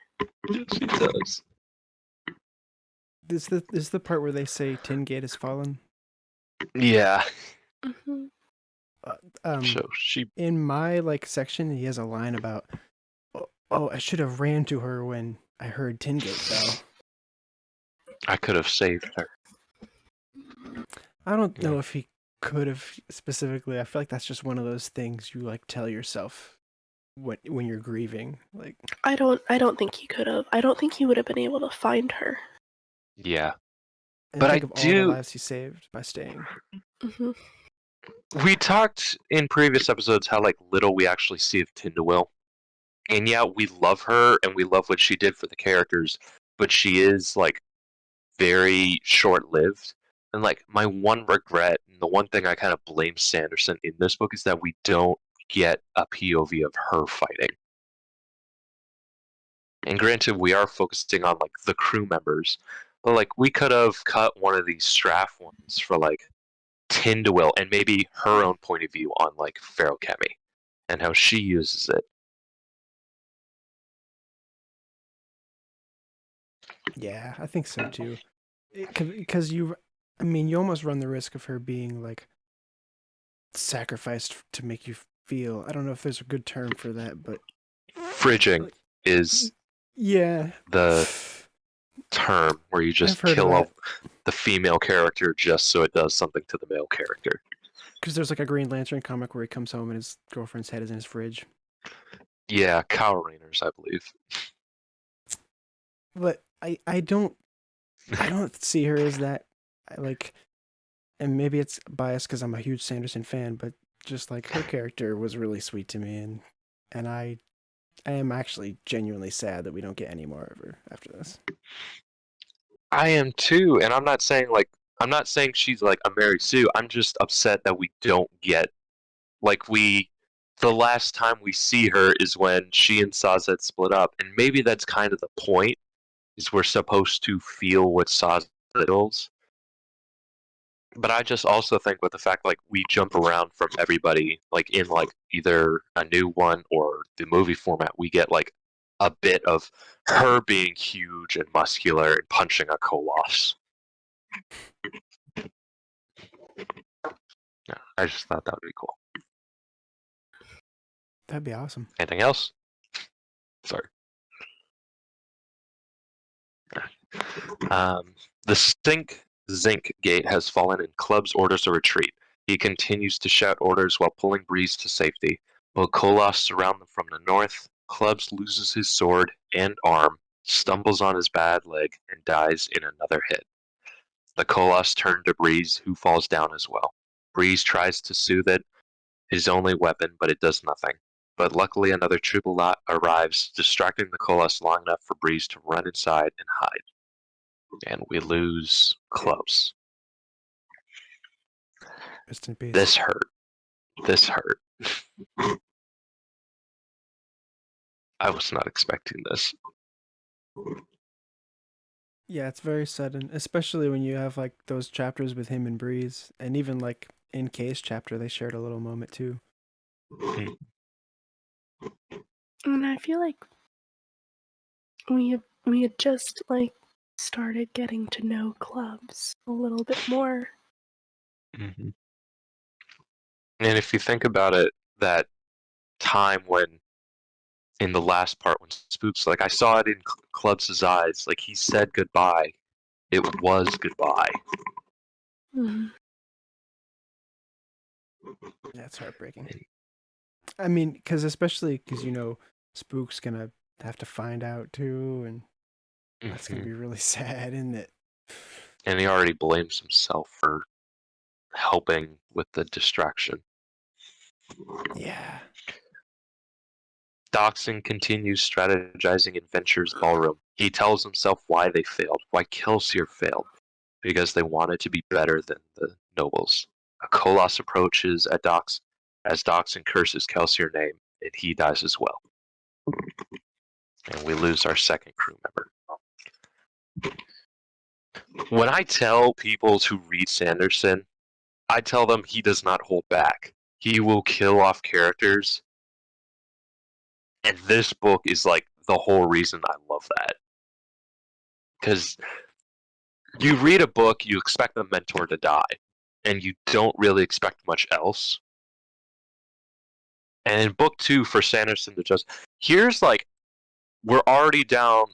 Yes, he does. This is the part where they say Tin Gate has fallen. Yeah. Mm-hmm. So she. In my section, he has a line about, "Oh, I should have ran to her when I heard Tin Gate fell." I could have saved her. I don't know if he could have specifically. I feel like that's just one of those things you tell yourself when you're grieving. I don't think he could have. I don't think he would have been able to find her. Yeah. And But think I of all do- the lives he saved by staying. Mm-hmm. We talked in previous episodes how little we actually see of Tindawil. And yeah, we love her and we love what she did for the characters, but she is very short-lived. And my one regret, and the one thing I kind of blame Sanderson in this book, is that we don't get a POV of her fighting. And granted, we are focusing on the crew members, but we could have cut one of these Straff ones for Tindawil and maybe her own point of view on Feruchemy and how she uses it. Yeah, I think so too. Because you almost run the risk of her being sacrificed to make you feel. I don't know if there's a good term for that, but Fridging is yeah, the term where you just I've heard of kill that. the female character just so it does something to the male character. Because there's a Green Lantern comic where he comes home and his girlfriend's head is in his fridge. Yeah, Kyle Rayners, I believe. But I don't see her as that. And maybe it's biased because I'm a huge Sanderson fan, but just her character was really sweet to me, and I I am actually genuinely sad that we don't get any more of her after this. I am too, and I'm not saying she's like a Mary Sue. I'm just upset that we don't get the last time we see her is when she and Sazed split up, and maybe that's kind of the point, is we're supposed to feel what Sazed feels. But I just also think with the fact we jump around from everybody, in either a new one or the movie format, we get a bit of her being huge and muscular and punching a Koloss. Yeah, I just thought that would be cool. That'd be awesome. Anything else? Sorry. The Zinc gate has fallen and Clubs orders a retreat. He continues to shout orders while pulling Breeze to safety. While Koloss surround them from the north, Clubs loses his sword and arm, stumbles on his bad leg, and dies in another hit. The Koloss turn to Breeze, who falls down as well. Breeze tries to soothe it, his only weapon, but it does nothing. But luckily another troop arrives, distracting the Koloss long enough for Breeze to run inside and hide. And we lose Clubs. Rest in peace. This hurt. This hurt. I was not expecting this. Yeah, it's very sudden, especially when you have those chapters with him and Breeze, and even in Kay's chapter, they shared a little moment too. And I feel like we had just started getting to know Clubs a little bit more. Mm-hmm. And if you think about it, that time when, in the last part, when Spooks, I saw it in Clubs' eyes, he said goodbye. It was goodbye. Mm-hmm. Yeah, it's heartbreaking. I mean, especially because Spook's gonna have to find out too, and that's gonna be really sad, isn't it? And he already blames himself for helping with the distraction. Yeah. Doxson continues strategizing in Venture's ballroom. He tells himself why they failed, why Kelsier failed, because they wanted to be better than the nobles. A Koloss approaches as Doxson curses Kelsier name, and he dies as well. And we lose our second crew member. When I tell people to read Sanderson, I tell them he does not hold back. He will kill off characters. And this book is the whole reason I love that. Because you read a book, you expect the mentor to die, and you don't really expect much else. And in book 2, for Sanderson to just, here's we're already down,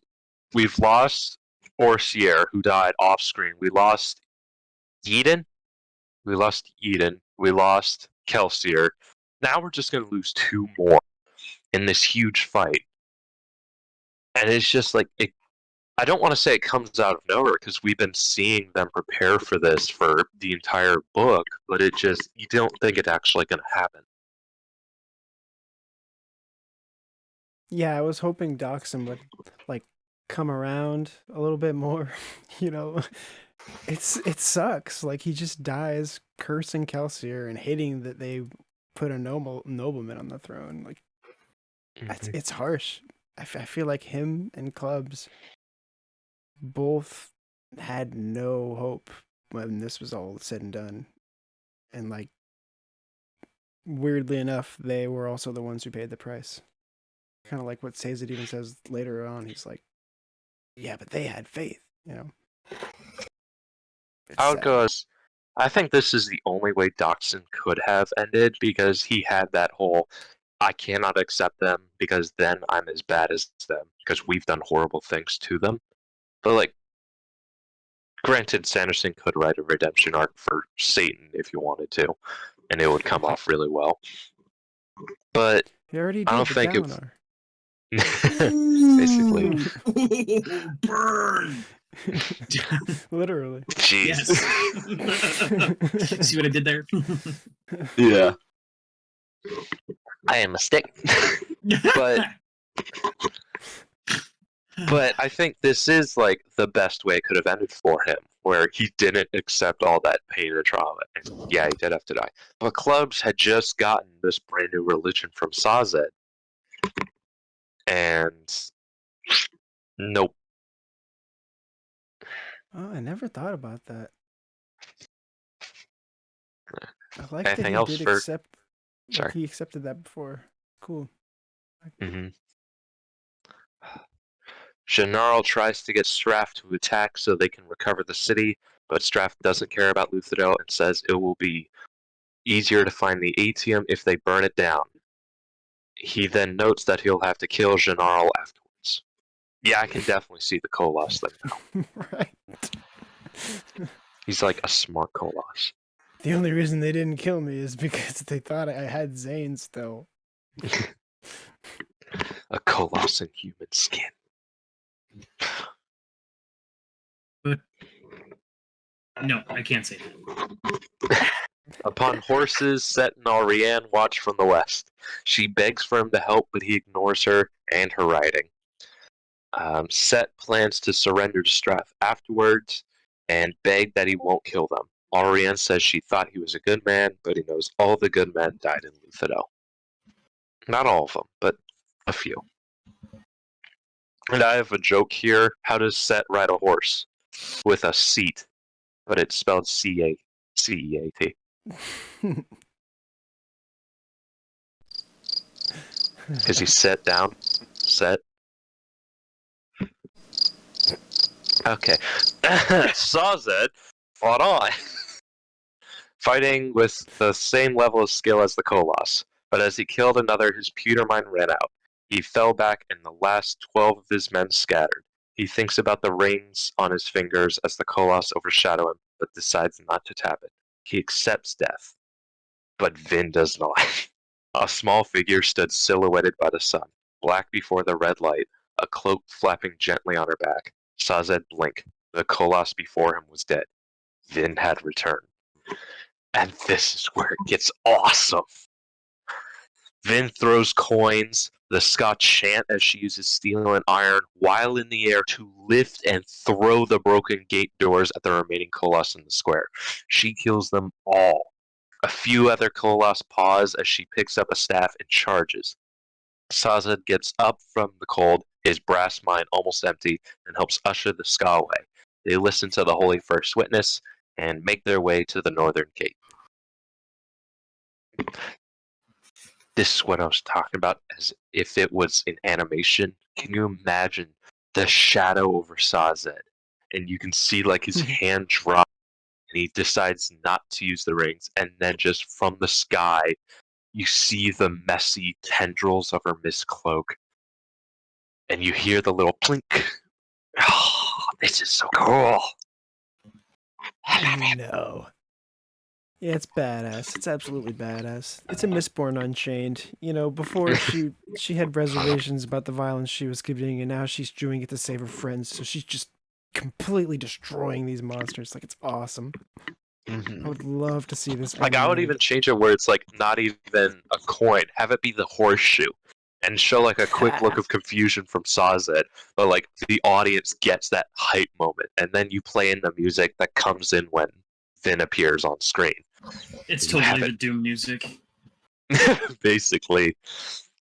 we've lost Orsier, who died off screen. We lost Eden. We lost Kelsier. Now we're just going to lose 2 more in this huge fight. And it's just I don't want to say it comes out of nowhere, because we've been seeing them prepare for this for the entire book, but you don't think it's actually going to happen. Yeah, I was hoping Doxson would come around a little bit more. It sucks. He just dies cursing Kelsier and hating that they put a nobleman on the throne. It's harsh. I feel like him and Clubs both had no hope when this was all said and done. And weirdly enough, they were also the ones who paid the price. Kind of like what Sazed even says later on. He's like, yeah, but they had faith, I would go as, I think this is the only way Doxson could have ended, because he had that whole, I cannot accept them because then I'm as bad as them, because we've done horrible things to them. But granted, Sanderson could write a redemption arc for Satan if you wanted to, and it would come off really well. But he already did. I don't think Dalinar. Basically. Burn! Literally. Jeez. Yes. See what I did there? Yeah. I am a stick. But But I think this is like the best way it could have ended for him, where he didn't accept all that pain and trauma. And yeah, he did have to die. But Clubs had just gotten this brand new religion from Sazed. And nope. Oh, I never thought about that. I like Anything that else he did for... accept. Sorry. Like he accepted that before. Cool. Mm-hmm. Gennaro tries to get Straff to attack so they can recover the city, but Straff doesn't care about Luthadel and says it will be easier to find the Atium if they burn it down. He then notes that he'll have to kill Gennaro afterwards. Yeah, I can definitely see the Koloss thing now. Right. He's like a smart Koloss. The only reason they didn't kill me is because they thought I had Zane still. A Koloss in human skin. But no, I can't say that. Upon horses, Set and Ariane watch from the west. She begs for him to help, but he ignores her and her riding. Set plans to surrender to Straff afterwards and beg that he won't kill them. Ariane says she thought he was a good man, but he knows all the good men died in Luthadel. Not all of them, but a few. And I have a joke here. How does Set ride a horse? With a seat, but it's spelled C-A-C-E-A-T. Because he sat down. Set. Okay. Sazed fought on. Fighting with the same level of skill as the Koloss. But as he killed another, his pewter mine ran out. He fell back and the last 12 of his men scattered. He thinks about the rings on his fingers as the Koloss overshadow him, but decides not to tap it. He accepts death. But Vin does not. A small figure stood silhouetted by the sun, black before the red light, a cloak flapping gently on her back. Sazed blinked. The Koloss before him was dead. Vin had returned. And this is where it gets awesome. Vin throws coins. The Scotch chant as she uses steel and iron while in the air to lift and throw the broken gate doors at the remaining Koloss in the square. She kills them all. A few other Koloss pause as she picks up a staff and charges. Sazed gets up from the cold, his brass mine almost empty, and helps usher the ska away. They listen to the Holy First Witness and make their way to the northern gate. This is what I was talking about, as if it was in animation. Can you imagine the shadow over Sazed? And you can see like his hand drop, and he decides not to use the rings, and then just from the sky, you see the messy tendrils of her mist cloak, and you hear the little plink. Oh, this is so cool. No. Yeah, it's badass. It's absolutely badass. It's a Mistborn Unchained. You know, before she had reservations about the violence she was committing, and now she's doing it to save her friends. So she's just completely destroying these monsters. Like, it's awesome. Mm-hmm. I would love to see this. Like, I would even change it where it's like not even a coin. Have it be the horseshoe, and show like a quick look of confusion from Sazed, but like the audience gets that hype moment, and then you play in the music that comes in when Vin appears on screen. It's totally the Doom music. Basically.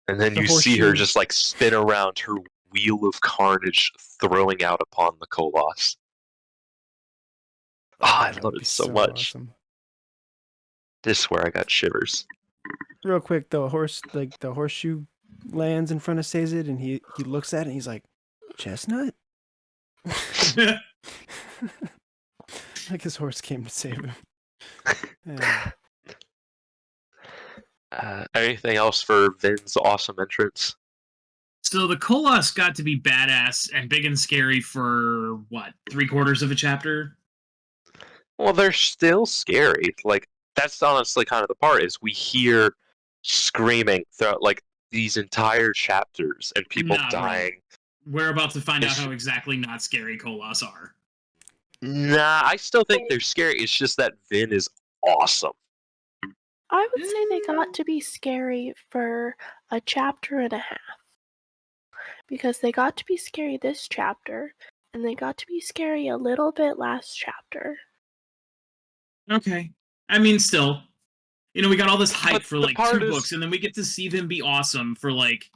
And then you see her just like spin around, her wheel of carnage throwing out upon the Koloss. I love it so much. Awesome. This is where I got shivers. Real quick, the horseshoe lands in front of Sazed, and he looks at it and he's like, "Chestnut?" Like his horse came to save him. Yeah. Anything else for Vin's awesome entrance? So the Koloss got to be badass and big and scary for, what, 3/4 of a chapter? Well, they're still scary. Like, that's honestly kind of the part, is we hear screaming throughout, like, these entire chapters, and people dying. We're about to find out how exactly not scary Koloss are. Nah, I still think they're scary. It's just that Vin is awesome. I would say they got to be scary for a chapter and a half. because they got to be scary this chapter, and they got to be scary a little bit last chapter. Okay. I mean, still, we got all this hype But for the like part 2 is- books, and then we get to see them be awesome for like.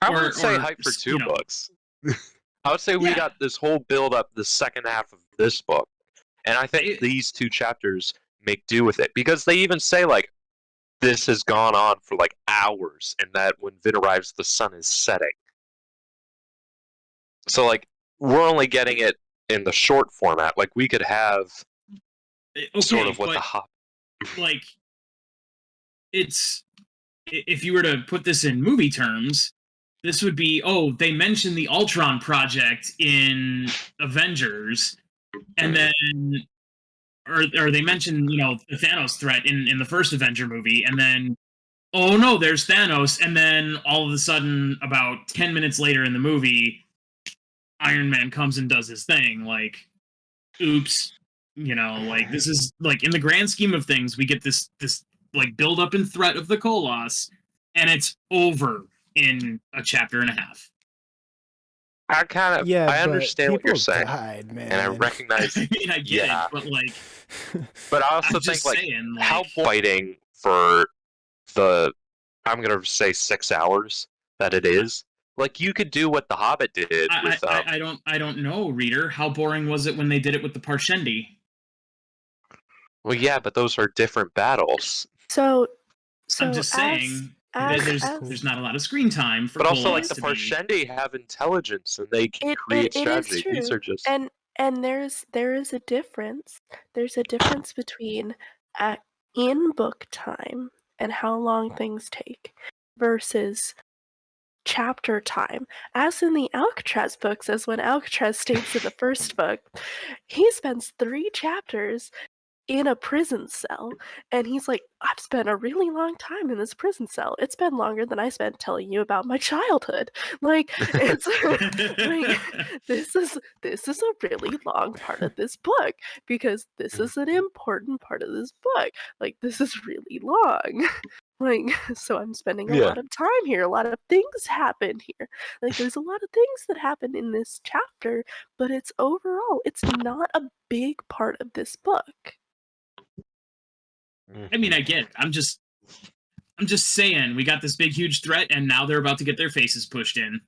I Or- would say or, hype for 2 you know. books. I would say we Yeah. got this whole build up the second half of this book, and I think It- these 2 chapters make do with it because they even say like this has gone on for like hours, and that when Vin arrives, the sun is setting. So like we're only getting it in the short format. Like we could have Okay, sort of what but, the hop. like, it's if you were to put this in movie terms, this would be, they mentioned the Ultron project in Avengers, and then or they mentioned the Thanos threat in the first Avenger movie, and then oh no, there's Thanos, and then all of a sudden, about 10 minutes later in the movie, Iron Man comes and does his thing. Like, oops, like this is like in the grand scheme of things, we get this like build up and threat of the Koloss, and it's over in a chapter and a half. I kind of Yeah, I but understand what you're people saying, died, man. and I recognize. I mean, I get Yeah. it, but like, But I also I'm just think like saying, like, how fighting for the I'm gonna say 6 hours that it is. Like you could do what the Hobbit did with I don't know, reader. How boring was it when they did it with the Parshendi? well, yeah, but those are different battles. So I'm just saying, there's not a lot of screen time for. But also, like Koloss the to be- Parshendi have intelligence and they can create it is strategy. true. These are just And there is a difference. There's a difference between in book time and how long things take versus chapter time. As in the Alcatraz books, as when Alcatraz states in the first book, he spends 3 chapters in a prison cell, and he's like, I've spent a really long time in this prison cell. It's been longer than I spent telling you about my childhood. Like, it's like, this is a really long part of this book because this is an important part of this book. Like, this is really long. Like, so I'm spending a Yeah. lot of time here. A lot of things happen here. Like, there's a lot of things that happen in this chapter, but it's overall, it's not a big part of this book. I mean, I get it. I'm just saying, we got this big, huge threat, and now they're about to get their faces pushed in.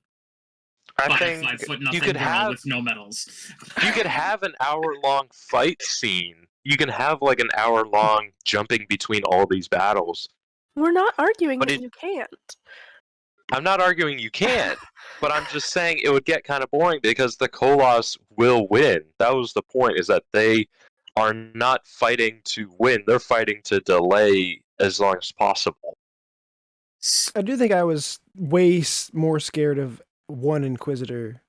I By a think 5 foot you nothing could girl have with no medals. you could have an hour-long fight scene. You can have like an hour-long jumping between all these battles. We're not arguing But that it- you can't. I'm not arguing you can't, but I'm just saying it would get kind of boring because the Koloss will win. That was the point, is that they are not fighting to win. They're fighting to delay as long as possible. I do think I was way more scared of one Inquisitor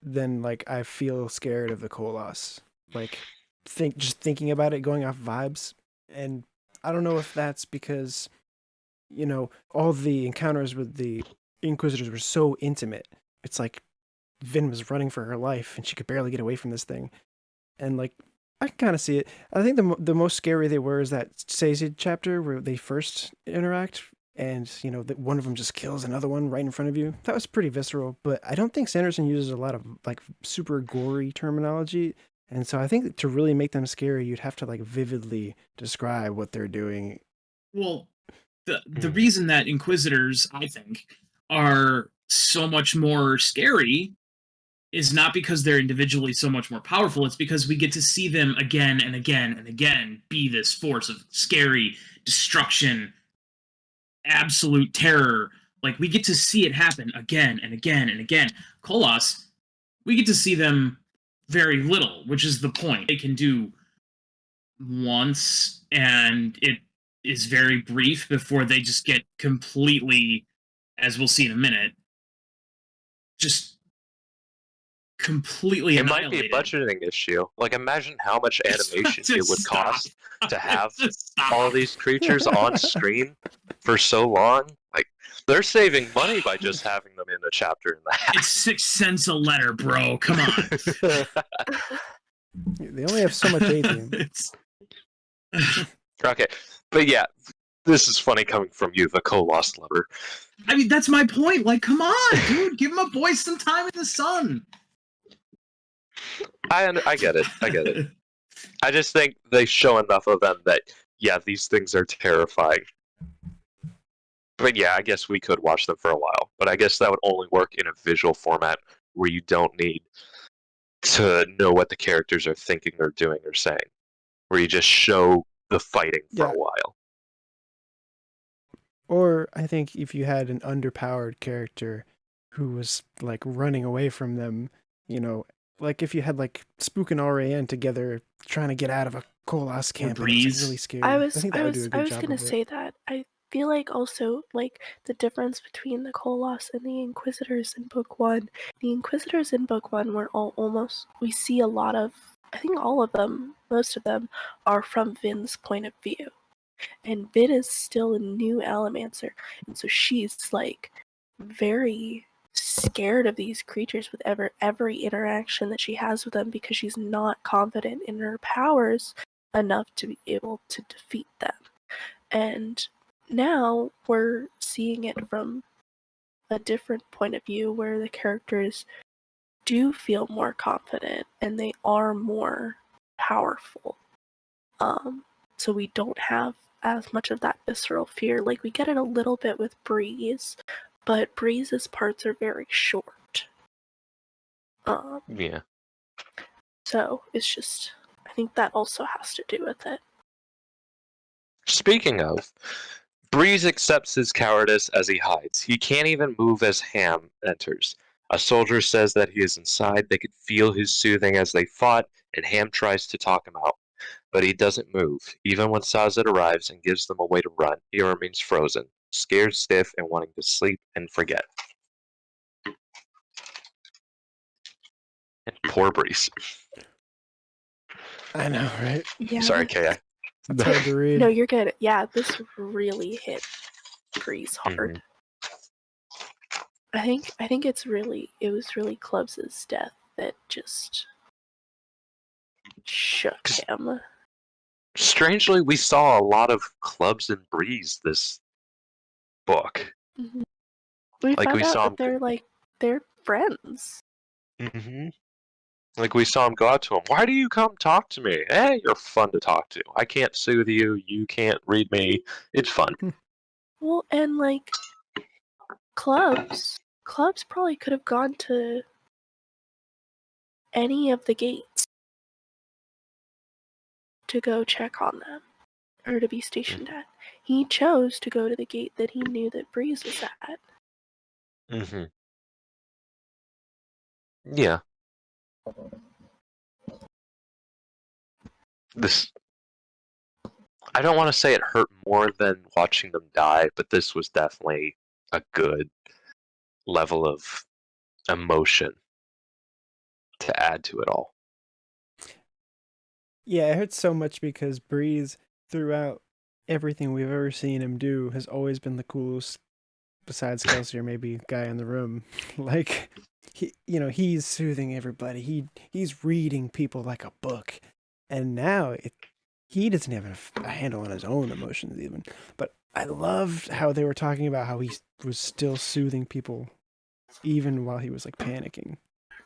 than like I feel scared of the Koloss. Like just thinking about it, going off vibes, and I don't know if that's because all the encounters with the Inquisitors were so intimate. It's like Vin was running for her life and she could barely get away from this thing, and like I can kind of see it. I think the most scary they were is that Sazed chapter where they first interact. And, that one of them just kills another one right in front of you. That was pretty visceral, but I don't think Sanderson uses a lot of, like, super gory terminology. And so I think to really make them scary, you'd have to, like, vividly describe what they're doing. Well, the reason that Inquisitors, I think, are so much more scary is not because they're individually so much more powerful. It's because we get to see them again and again and again be this force of scary destruction, absolute terror. Like, we get to see it happen again and again and again. Koloss, we get to see them very little, which is the point. They can do once, and it is very brief before they just get completely, as we'll see in a minute, just completely It might be a annihilated. budgeting issue. Like, imagine how much animation it would Stop. cost to have Just stop. all these creatures on screen for so long. Like, they're saving money by just having them in a chapter and a half. It's 6 cents a letter, bro. Come on. They only have so much atrium. It's- Okay, but yeah, This is funny coming from you, the Koloss lover. I mean, that's my point. Like, come on, dude, give my boy some time in the sun. I get it. I get it. I just think they show enough of them that, yeah, these things are terrifying. But yeah, I guess we could watch them for a while. But I guess that would only work in a visual format where you don't need to know what the characters are thinking or doing or saying. Where you just show the fighting for a while. Or I think if you had an underpowered character who was like running away from them, you know, like if you had like Spook and RAN together trying to get out of a Koloss camp and it's like really scary. I was think that would do a good job gonna of it. say that. I feel like also like the difference between the Koloss and the Inquisitors in book 1. The Inquisitors in book 1 were almost we see a lot of, I think all of them, most of them are from Vin's point of view. And Vin is still a new Allomancer, and so she's like very scared of these creatures with every interaction that she has with them because she's not confident in her powers enough to be able to defeat them. And now we're seeing it from a different point of view where the characters do feel more confident and they are more powerful. So we don't have as much of that visceral fear. Like, we get it a little bit with Breeze, but Breeze's parts are very short. Yeah. So it's just, I think that also has to do with it. Speaking of, Breeze accepts his cowardice as he hides. He can't even move as Ham enters. A soldier says that he is inside. They could feel his soothing as they fought, and Ham tries to talk him out. But he doesn't move. Even when Sazed arrives and gives them a way to run, he remains frozen, scared stiff and wanting to sleep and forget. And poor Breeze. I know, right? Yeah. Sorry, K.I. It's hard to read. No, you're good. Yeah, this really hit Breeze hard. I think it was really Clubs' death that just shook him. Strangely, we saw a lot of Clubs and Breeze this book. Mm-hmm. We found out that they're friends. Mm-hmm. Like, we saw him go out to him. Why do you come talk to me? Hey, you're fun to talk to. I can't soothe you. You can't read me. It's fun. Well, and like Clubs probably could have gone to any of the gates to go check on them or to be stationed at. He chose to go to the gate that he knew that Breeze was at. Mm-hmm. Yeah. I don't want to say it hurt more than watching them die, but this was definitely a good level of emotion to add to it all. Yeah, it hurts so much because Breeze, throughout everything we've ever seen him do, has always been the coolest, besides Kelsey or maybe guy in the room. Like, he's soothing everybody. He's reading people like a book. And now he doesn't have a handle on his own emotions even. But I loved how they were talking about how he was still soothing people even while he was like panicking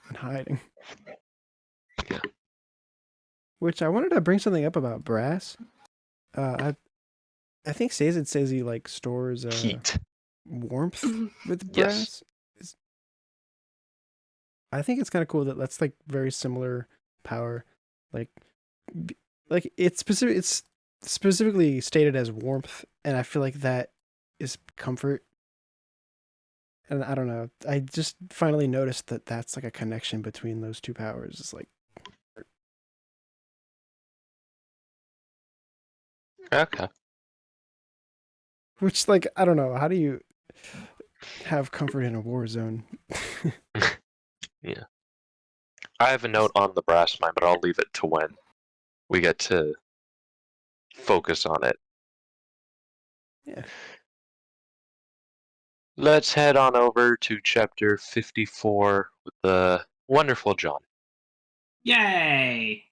and hiding. Yeah. Which I wanted to bring something up about Brass. I think Sazed says he like stores heat, warmth with Brass. Yes. I think it's kind of cool that that's like very similar power. Like it's specifically stated as warmth, and I feel like that is comfort. And I don't know. I just finally noticed that that's like a connection between those two powers. It's like. Okay. Which, like, I don't know. How do you have comfort in a war zone? Yeah. I have a note on the Brass mine, but I'll leave it to when we get to focus on it. Yeah. Let's head on over to chapter 54 with the wonderful John. Yay!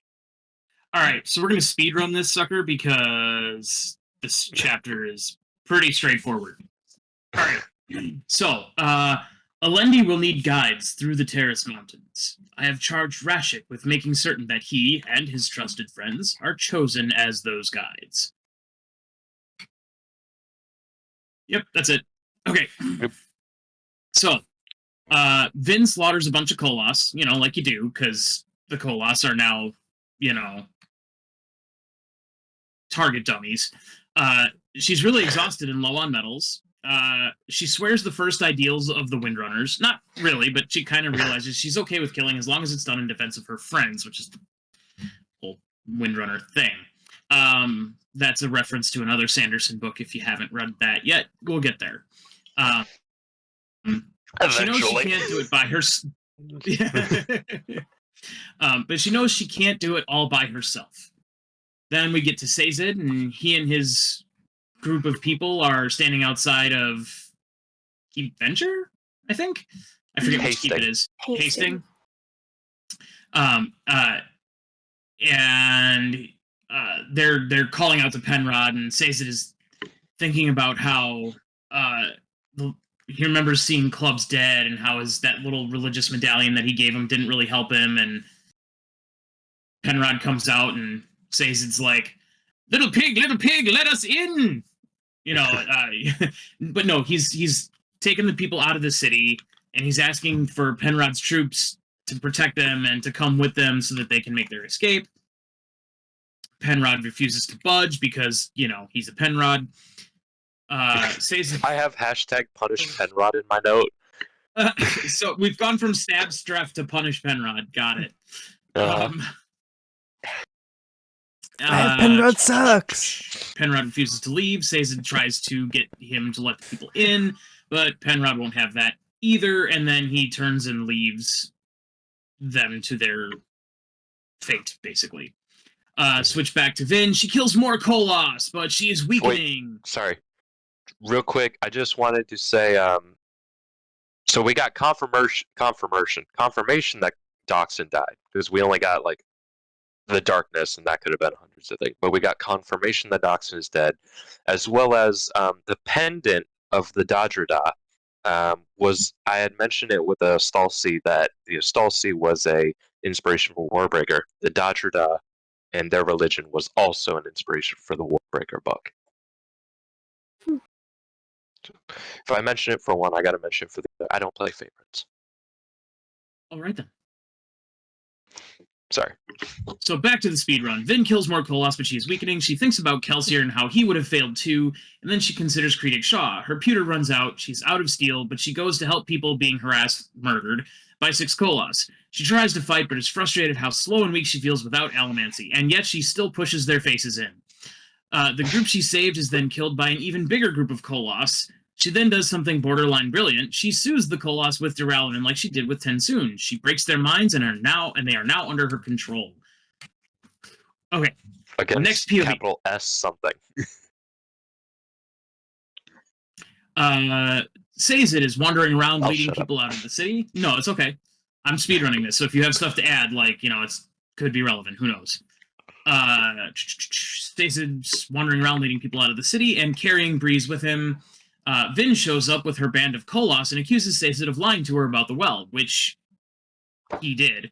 Alright, so we're going to speedrun this sucker because this chapter is pretty straightforward. All right. So, Alendi will need guides through the Terrace Mountains. I have charged Rashek with making certain that he and his trusted friends are chosen as those guides. Yep, that's it. Okay. Yep. So, Vin slaughters a bunch of Koloss, like you do, because the Koloss are now, target dummies. She's really exhausted and low on metals. She swears the first ideals of the Windrunners. Not really, but she kind of realizes she's okay with killing as long as it's done in defense of her friends, which is the whole Windrunner thing. That's a reference to another Sanderson book. If you haven't read that yet, we'll get there. She knows she can't do it by herself. But she knows she can't do it all by herself. Then we get to Sazed, and he and his group of people are standing outside of Keep Venture, I think. I forget which keep it is. Hasting. And they're calling out to Penrod, and Sazed is thinking about how he remembers seeing Club's dead, and how that little religious medallion that he gave him didn't really help him. And Penrod comes out, and Sazed's like, little pig, let us in! But no, he's taken the people out of the city, and he's asking for Penrod's troops to protect them and to come with them so that they can make their escape. Penrod refuses to budge because, he's a Penrod. Sazed... I have hashtag punish Penrod in my note. So we've gone from stab Streff to punish Penrod. Got it. Penrod sucks. Penrod refuses to leave. Sazed tries to get him to let the people in, but Penrod won't have that either, and then he turns and leaves them to their fate, basically. Switch back to Vin. She kills more Koloss, but she is weakening. Wait, sorry. Real quick, I just wanted to say, so we got confirmation that Doxson died, because we only got, the darkness, and that could have been hundreds of things. But we got confirmation that Doxson is dead, as well as the pendant of the Dodgerda. I had mentioned it with a Stalcy that the Stalcy was a inspiration for Warbreaker. The Dodgerda and their religion was also an inspiration for the Warbreaker book. If I mention it for one, I got to mention it for the other. I don't play favorites. All right then. Sorry. So back to the speedrun. Vin kills more Koloss, but she is weakening. She thinks about Kelsier and how he would have failed too, and then she considers Creedic Shaw. Her pewter runs out. She's out of steel, but she goes to help people being murdered by 6 Koloss. She tries to fight, but is frustrated how slow and weak she feels without Allomancy, and yet she still pushes their faces in. The group she saved is then killed by an even bigger group of Koloss. She then does something borderline brilliant. She soothes the Koloss with Duralaman like she did with Tensoon. She breaks their minds and they are now under her control. Okay. Against next POV. Capital S something. Sazed is wandering around leading people out of the city. No, it's okay. I'm speedrunning this, so if you have stuff to add, it could be relevant. Who knows? Sazed's wandering around leading people out of the city and carrying Breeze with him. Vin shows up with her band of Koloss and accuses Sazed of lying to her about the well, which he did.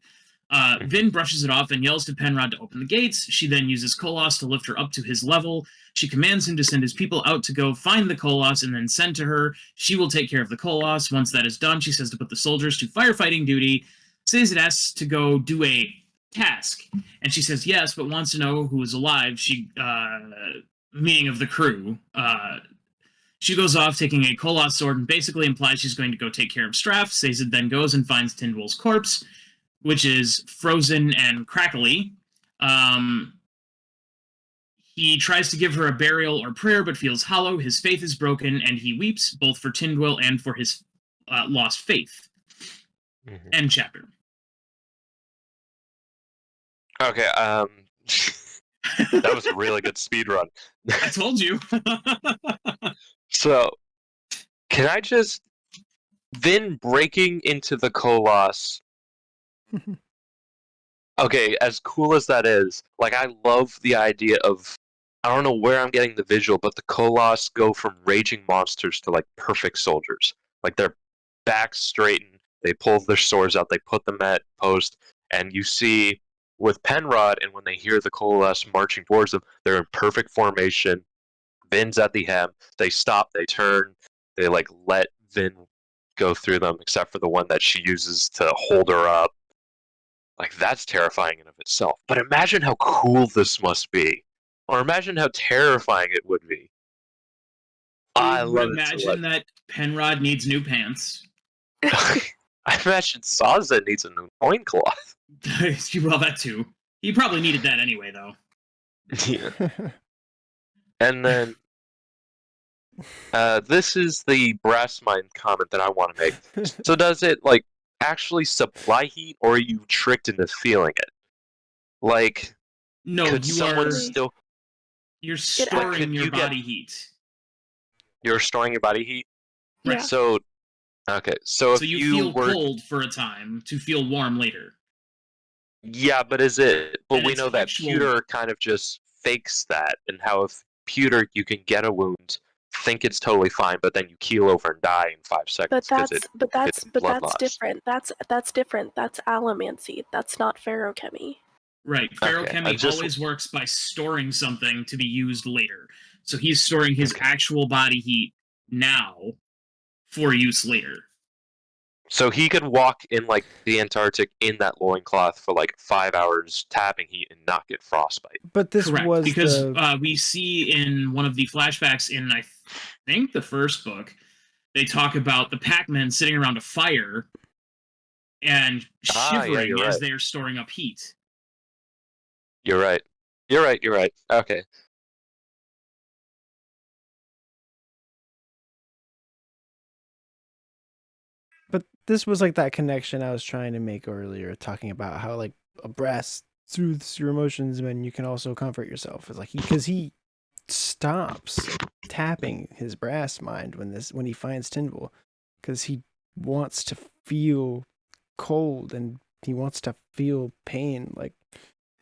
Vin brushes it off and yells to Penrod to open the gates. She then uses Koloss to lift her up to his level. She commands him to send his people out to go find the Koloss and then send to her. She will take care of the Koloss. Once that is done, she says to put the soldiers to firefighting duty. Sazed asks to go do a task, and she says yes, but wants to know who is alive. Meaning of the crew. She goes off taking a Koloss sword and basically implies she's going to go take care of Straff. Sazed then goes and finds Tindwell's corpse, which is frozen and crackly. He tries to give her a burial or prayer, but feels hollow. His faith is broken, and he weeps both for Tindwell and for his lost faith. Mm-hmm. End chapter. Okay, that was a really good speedrun. I told you. So, can I just... Vin breaking into the Koloss... Okay, as cool as that is, I love the idea of I don't know where I'm getting the visual, but the Koloss go from raging monsters to like perfect soldiers. Like their backs straighten, they pull their swords out, they put them at post, and you see with Penrod, and when they hear the Koloss marching towards them, they're in perfect formation. Vin's at the hem. They stop, they turn, they like let Vin go through them, except for the one that she uses to hold her up. Like that's terrifying in of itself. But imagine how cool this must be. Or imagine how terrifying it would be. I love it so Imagine much. that Penrod needs new pants. I imagine Sazed needs a new loincloth. Well, that too. He probably needed that anyway, though. Yeah. And then this is the brass mind comment that I want to make. So does it like actually supply heat, or are you tricked into feeling it? Like, No, could you someone are. still? You're storing could your you get- body heat. You're storing your body heat. Yeah. So, okay. So if So you feel were, cold for a time to feel warm later. yeah, but is it? But And we it's know that actual- pewter kind of just fakes that, and how if pewter you can get a wound, think it's totally fine, but then you keel over and die in 5 seconds But because that's blood loss. different. That's different. That's allomancy. That's not feruchemy. Right. Okay, Feruchemy I just- always works by storing something to be used later. So he's storing his actual body heat now for use later. So he could walk in like the Antarctic in that loincloth for like 5 hours tapping heat and not get frostbite. But this Correct, was because the we see in one of the flashbacks in, I think, the first book, they talk about the Pac-Men sitting around a fire and shivering you're as right. they're storing up heat. You're right. You're right. You're right. Okay. But this was like that connection I was trying to make earlier, talking about how like a brass soothes your emotions, and you can also comfort yourself. It's like because he stops tapping his brass mind when he finds Tyndall, because he wants to feel cold and he wants to feel pain, like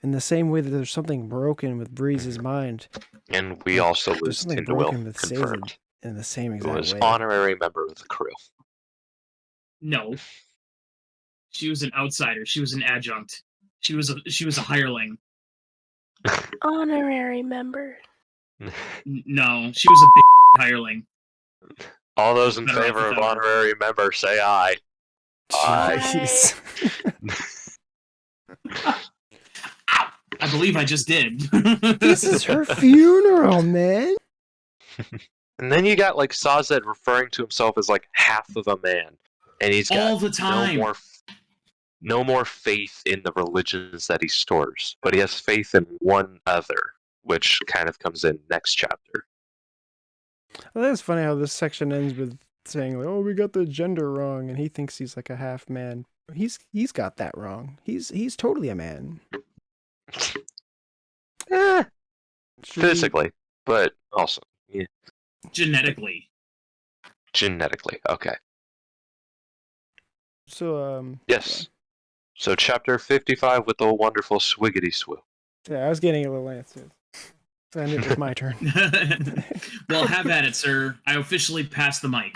in the same way that there's something broken with Breeze's mind. And we also There's lose something Tyndall, broken with confirmed. Sazed in the same Who exact was way. honorary member of the crew. No. She was an outsider. She was an adjunct. She was a hireling. Honorary member. No, she was a big hireling. All those in Better off favor of without her. honorary member say aye. Aye. Jeez. I believe I just did. This is her funeral, man. And then you got like Sazed referring to himself as like half of a man, and he's got all the time. no more faith in the religions that he stores, but he has faith in one other, which kind of comes in next chapter. Well, that's funny how this section ends with saying like, "Oh, we got the gender wrong," and he thinks he's like a half man. He's got that wrong. He's totally a man. Physically, but also Genetically. genetically. Okay. So Yes. So chapter 55 with the wonderful Swiggity Swoo. yeah, I was getting a little antsy. So it was my turn. Well, have at it, sir. I officially pass the mic.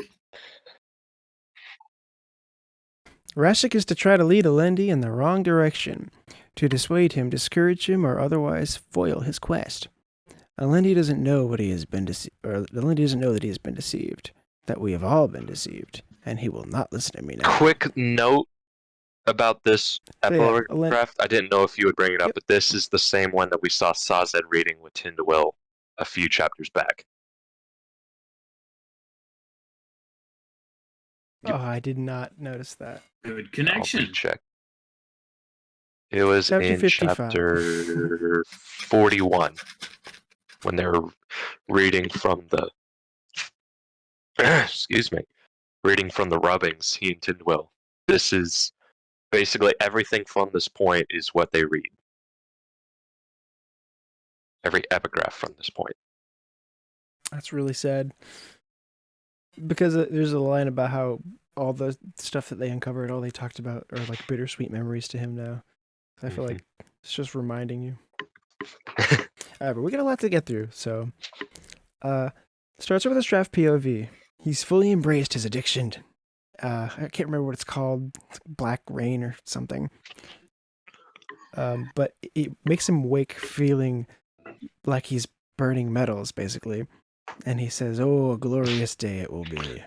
Rashek is to try to lead Alendi in the wrong direction, to dissuade him, discourage him, or otherwise foil his quest. Alendi doesn't know what he has been Alendi doesn't know that he has been deceived, that we have all been deceived, and he will not listen to me now. Quick note about this yeah, epigraph. I didn't know if you would bring it up, but this is the same one that we saw Sazed reading with Tyndall a few chapters back. Oh, I did not notice that. Good I'll connection. check. It was Chapter in 55. chapter 41 when they were reading from the excuse me, reading from the rubbings. He and Tyndall. This is basically everything from this point is what they read. Every epigraph from this point. That's really sad. Because there's a line about how all the stuff that they uncovered, all they talked about are like bittersweet memories to him now. I feel like it's just reminding you. All right, but we got a lot to get through. So, starts with a Straff POV. He's fully embraced his addiction. I can't remember what it's called, Black Rain or something. But it makes him wake feeling like he's burning metals, basically. And he says, "Oh, a glorious day it will be."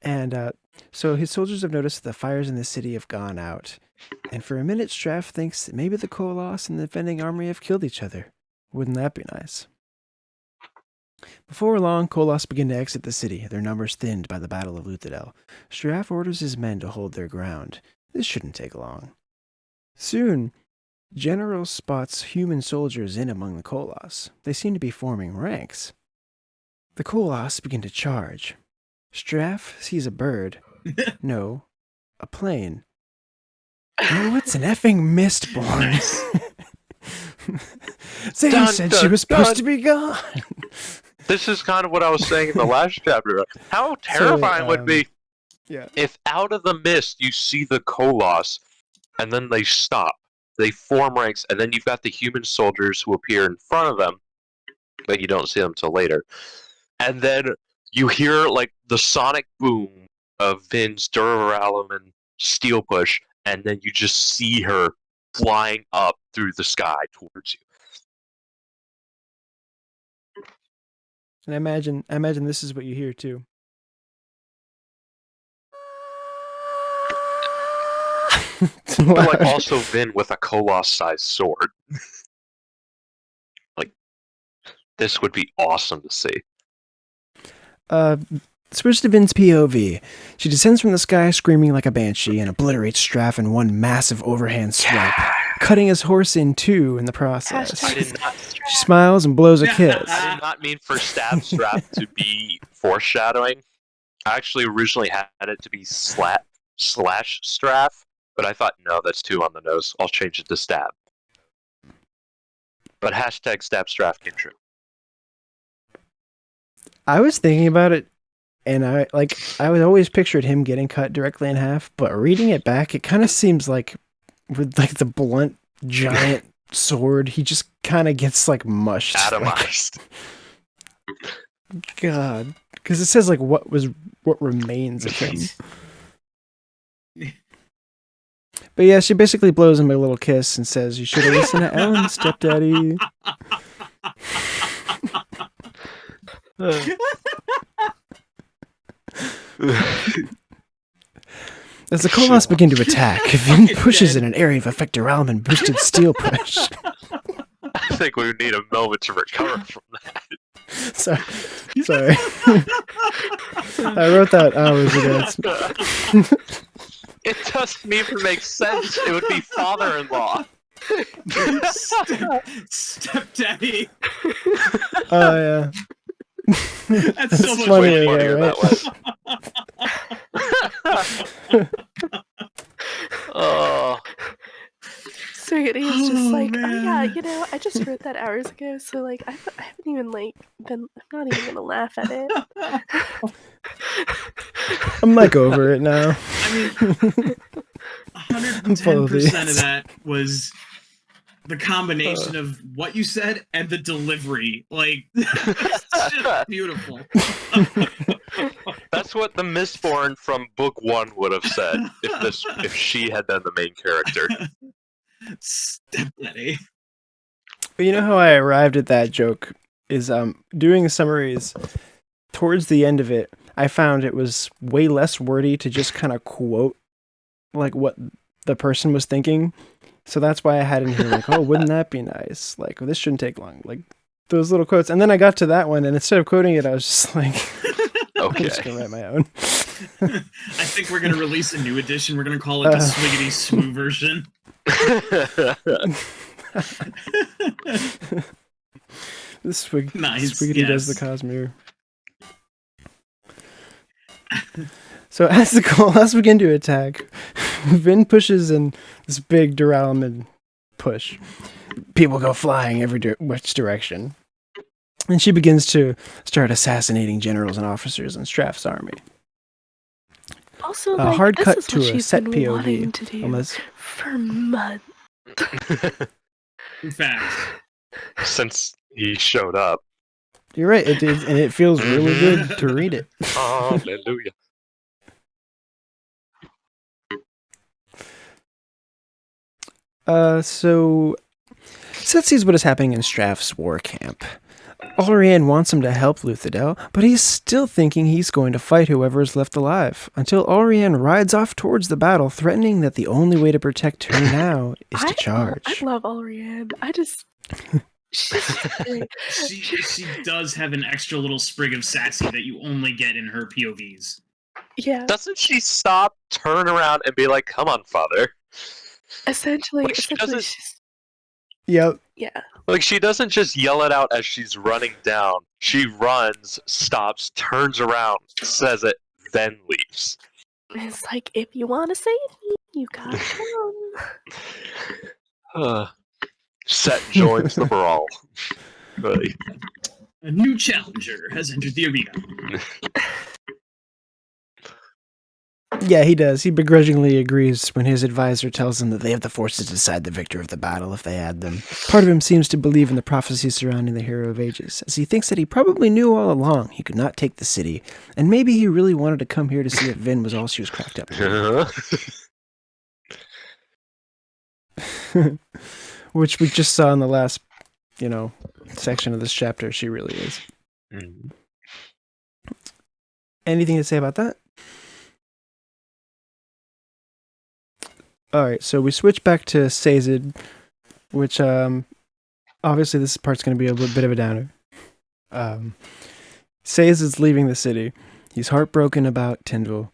And so his soldiers have noticed that the fires in the city have gone out. And for a minute, Straff thinks that maybe the Koloss and the defending army have killed each other. Wouldn't that be nice? Before long, Koloss begin to exit the city, their numbers thinned by the Battle of Luthadel. Straff orders his men to hold their ground. This shouldn't take long. Soon, General spots human soldiers in among the Koloss. They seem to be forming ranks. The Koloss begin to charge. Straff sees a bird. No, a plane. Oh, it's an effing Mistborn. Zane said she was supposed to be gone. This is kind of what I was saying in the last chapter. How terrifying would it be if out of the mist you see the Koloss, and then they stop. They form ranks, and then you've got the human soldiers who appear in front of them, but you don't see them till later. And then you hear like the sonic boom of Vin's Durarallum steel push, and then you just see her flying up through the sky towards you. And I imagine this is what you hear too. But like also Vin with a Koloss-sized sword. Like, this would be awesome to see. Switch to Vin's POV. She descends from the sky screaming like a banshee and obliterates Straff in one massive overhand swipe, cutting his horse in two in the process. She smiles and blows a kiss. I did not mean for stab Straff to be foreshadowing. I actually originally had it to be slash Straff, but I thought, no, that's too on the nose. I'll change it to stab. But hashtag stab Straff came true. I was thinking about it, and I would always pictured him getting cut directly in half, but reading it back, it kind of seems like with like the blunt giant sword, he just kind of gets like mushed. Atomized. God, because it says like what remains of him. But yeah, she basically blows him a little kiss and says, "You should have listened to Ellen, stepdaddy." As the Koloss begin to attack, Vin pushes in an area of effect realm and boosted steel push. I think we need a moment to recover from that. Sorry. I wrote that hours ago. It doesn't even make sense. It would be father-in-law. Stepdaddy. Oh, yeah. That's so much funny, funnier right? that way. Oh. Swiggity is just like, oh man. yeah, I just wrote that hours ago, so like I haven't even I'm not even gonna laugh at it. I'm like over it now. I mean, 110% of that was the combination of what you said and the delivery. Like, it's just beautiful. That's what the Mistborn from book 1 would have said if she had been the main character. Stepdaddy. But you know how I arrived at that joke is doing summaries. Towards the end of it, I found it was way less wordy to just kind of quote like what the person was thinking. So that's why I had in here like, oh, wouldn't that be nice? Like, well, this shouldn't take long. Like those little quotes. And then I got to that one, and instead of quoting it, I was just like, I'm just gonna write my own. I think we're gonna release a new edition. We're gonna call it the Swiggity Swoo version. Nice. Swiggity does the Cosmere. So as the Koloss begin to attack, Vin pushes in this big Duralman push. People go flying which direction. And she begins to start assassinating generals and officers in Straff's army. Also, A hard this cut is to what a she's set been POV. wanting to do Unless for months. In fact, since he showed up. You're right. It did, and it feels really Mhm. good to read it. Hallelujah. So Seth sees what is happening in Straff's war camp. Allrianne wants him to help Luthadel, but he's still thinking he's going to fight whoever is left alive, until Allrianne rides off towards the battle, threatening that the only way to protect her now is to charge. I love Allrianne. She does have an extra little sprig of sassy that you only get in her POVs. Yeah. Doesn't she stop, turn around, and be like, "Come on, father"? Essentially, Like, she doesn't- she's, Yep. yeah. Like, she doesn't just yell it out as she's running down. She runs, stops, turns around, says it, then leaves. It's like, if you want to save me, you gotta come. Set joins the brawl. Really. A new challenger has entered the arena. Yeah, he does. He begrudgingly agrees when his advisor tells him that they have the forces to decide the victor of the battle if they had them. Part of him seems to believe in the prophecies surrounding the Hero of Ages, as he thinks that he probably knew all along he could not take the city, and maybe he really wanted to come here to see if Vin was all she was cracked up to be. Which we just saw in the last, section of this chapter. She really is. Mhm. Anything to say about that? Alright, so we switch back to Sazed, which, obviously this part's going to be a bit of a downer. Sazed is leaving the city. He's heartbroken about Tyndall.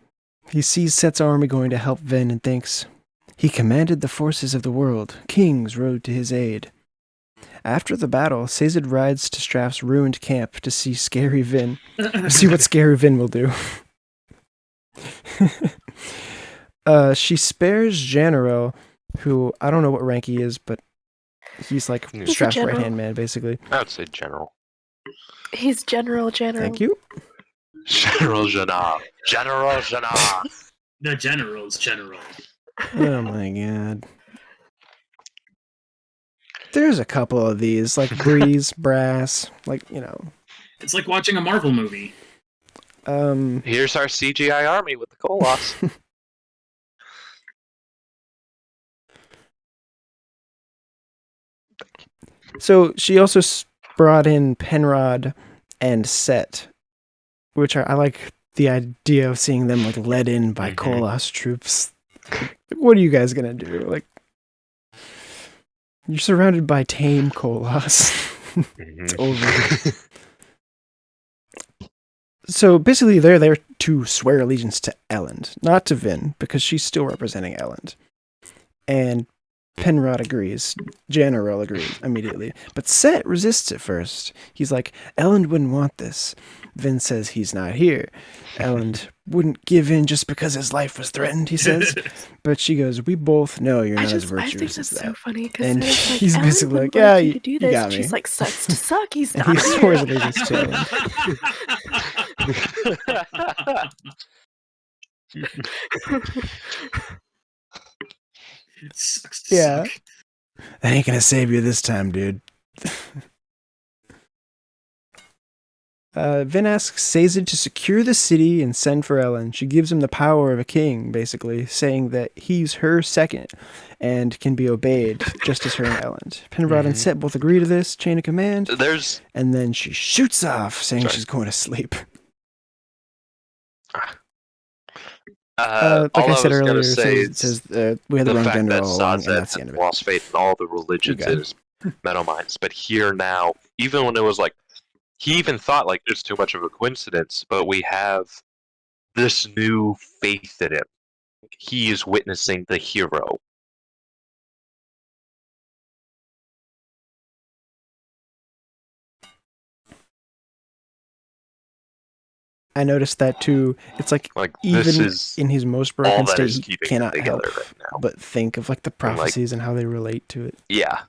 He sees Set's army going to help Vin and thinks, he commanded the forces of the world. Kings rode to his aid. After the battle, Sazed rides to Straff's ruined camp to see Scary Vin. See what Scary Vin will do. She spares Janero, who I don't know what rank he is, but he's like He's Straff's general. right-hand man, basically. I would say general. He's general. Thank you. General Janah. General Janah. The general's general. Oh my god. There's a couple of these, like Breeze, Brass, It's like watching a Marvel movie. Here's our CGI army with the Koloss. So she also brought in Penrod and Set, which I like the idea of seeing them like led in by Koloss troops. What are you guys gonna do? Like, you're surrounded by tame Koloss. It's over. So basically, they're there to swear allegiance to Elend, not to Vin, because she's still representing Elend. And Penrod agrees. General agrees immediately. But Set resists at first. He's like, Elend wouldn't want this. Vin says he's not here. Elend wouldn't give in just because his life was threatened, he says. But she goes, we both know you're not as I virtuous think as that's that. so funny because And like, he's Ellen basically wouldn't like, like yeah, you to do you this. got And me. she's like, sucks to suck. He's And not he here. swears allegiance to him. It sucks to Yeah. suck. That ain't gonna save you this time, dude. Vin asks Sazed to secure the city and send for Ellen. She gives him the power of a king, basically, saying that he's her second and can be obeyed, just as her and Ellen. Penrod and Set both agree to this chain of command, and then she shoots off, saying she's going to sleep. Like I said earlier, it says we had the wrong fact gender that all along, and Sazed that's the end of it. lost faith in all the religions in his metal minds. But here now, even when it was like, he even thought like it's too much of a coincidence, but we have this new faith in him. He is witnessing the hero. I noticed that too. It's like this even is in his most all broken that state, is he keeping cannot it help together right now. but think of like the prophecies and how they relate to it. Yeah.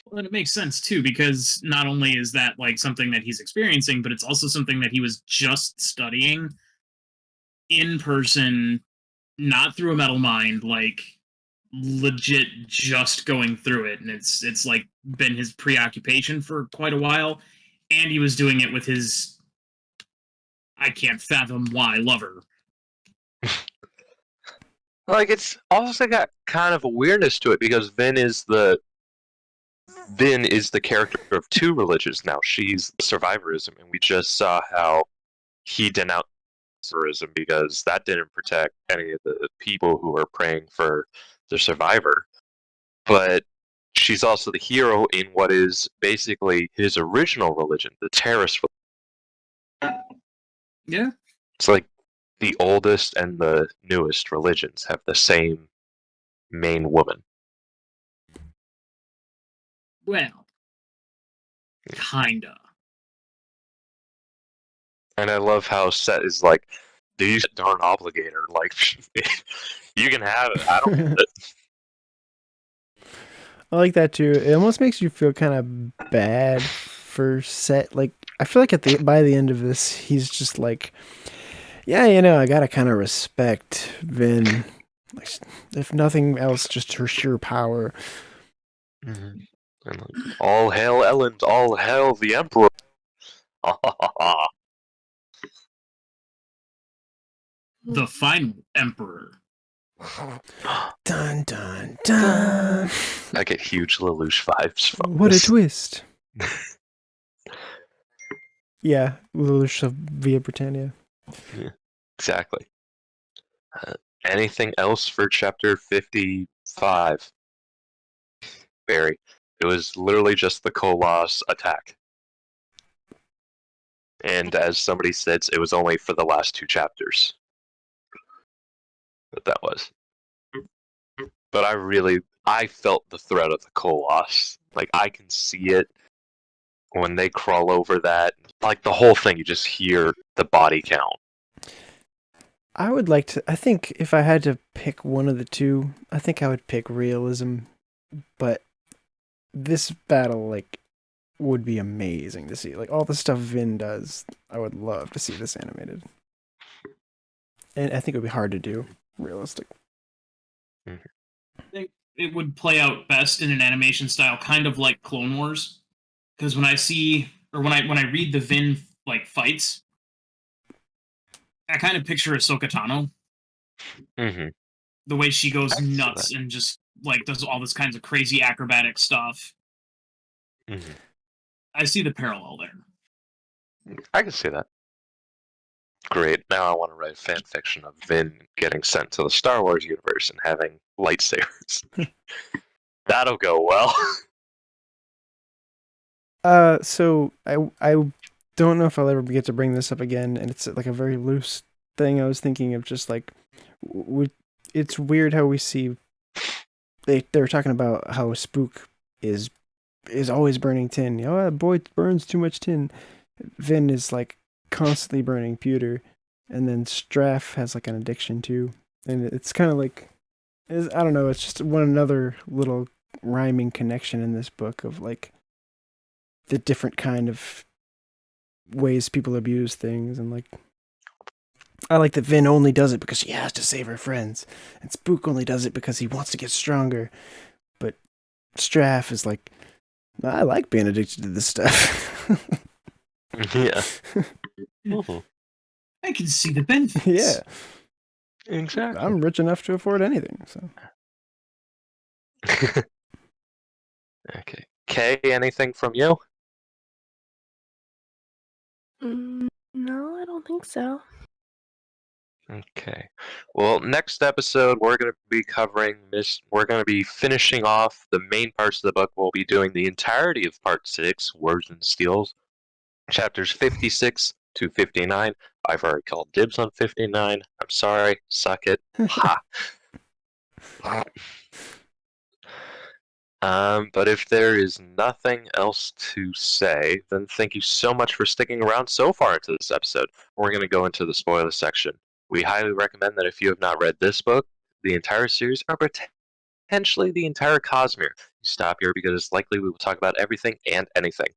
Well, and it makes sense too, because not only is that like something that he's experiencing, but it's also something that he was just studying in person, not through a metal mind, like legit just going through it, and it's like been his preoccupation for quite a while, and he was doing it with his I can't fathom why lover. Like, it's also got kind of a weirdness to it because Vin is the character of two religions now. She's survivorism, and we just saw how he denounced survivorism because that didn't protect any of the people who were praying for the survivor. But she's also the hero in what is basically his original religion, the terrorist religion. Yeah. It's like the oldest and the newest religions have the same main woman. Well, kinda. And I love how Set is like, these darn obligator, like, you can have it, I don't get it. I like that too. It almost makes you feel kind of bad for Set. Like, I feel like by the end of this, he's just like, yeah, I gotta kind of respect Vin. Like, if nothing else, just her sheer power. Mm-hmm. And like, all hail Elend, all hail the Emperor. The final emperor. Dun dun dun. I get huge Lelouch vibes from What this. a twist. Yeah, Lelouch of Via Britannia. Yeah, exactly. Anything else for chapter 55? Barry. It was literally just the Koloss attack. And as somebody said, it was only for the last 2 chapters. But that was. But I felt the threat of the Koloss. Like, I can see it when they crawl over that. Like, the whole thing, you just hear the body count. I think if I had to pick one of the two, I think I would pick realism. But this battle, like, would be amazing to see. Like, all the stuff Vin does, I would love to see this animated. And I think it would be hard to do, realistic. I think it would play out best in an animation style, kind of like Clone Wars. Because when I see, or when I read the Vin, like, fights, I kind of picture Ahsoka Tano. Mm-hmm. The way she goes nuts and just, like, does all this kinds of crazy acrobatic stuff. Mm-hmm. I see the parallel there. I can see that. Great. Now I want to write fan fiction of Vin getting sent to the Star Wars universe and having lightsabers. That'll go well. So I don't know if I'll ever get to bring this up again, and it's like a very loose thing. I was thinking of just like, it's weird how we see they were talking about how Spook is always burning tin. Oh, that boy burns too much tin. Vin is like constantly burning pewter, and then Straff has like an addiction too, and it's kind of like, I don't know. It's just another little rhyming connection in this book of like the different kind of ways people abuse things, and like, I like that Vin only does it because she has to save her friends, and Spook only does it because he wants to get stronger. But Straff is like, I like being addicted to this stuff. Yeah. Mm-hmm. I can see the benefits. Yeah, Exactly. I'm rich enough to afford anything. So Okay. Kay, anything from you? No, I don't think so. Okay. Well, next episode we're going to be covering this. We're going to be finishing off the main parts of the book. We'll be doing the entirety of part 6, Words and Steels, chapters 56 to 59. I've already called dibs on 59. I'm sorry. Suck it. Ha. But if there is nothing else to say, then thank you so much for sticking around so far into this episode. We're going to go into the spoiler section. We highly recommend that if you have not read this book, the entire series, or potentially the entire Cosmere, stop here because it's likely we will talk about everything and anything.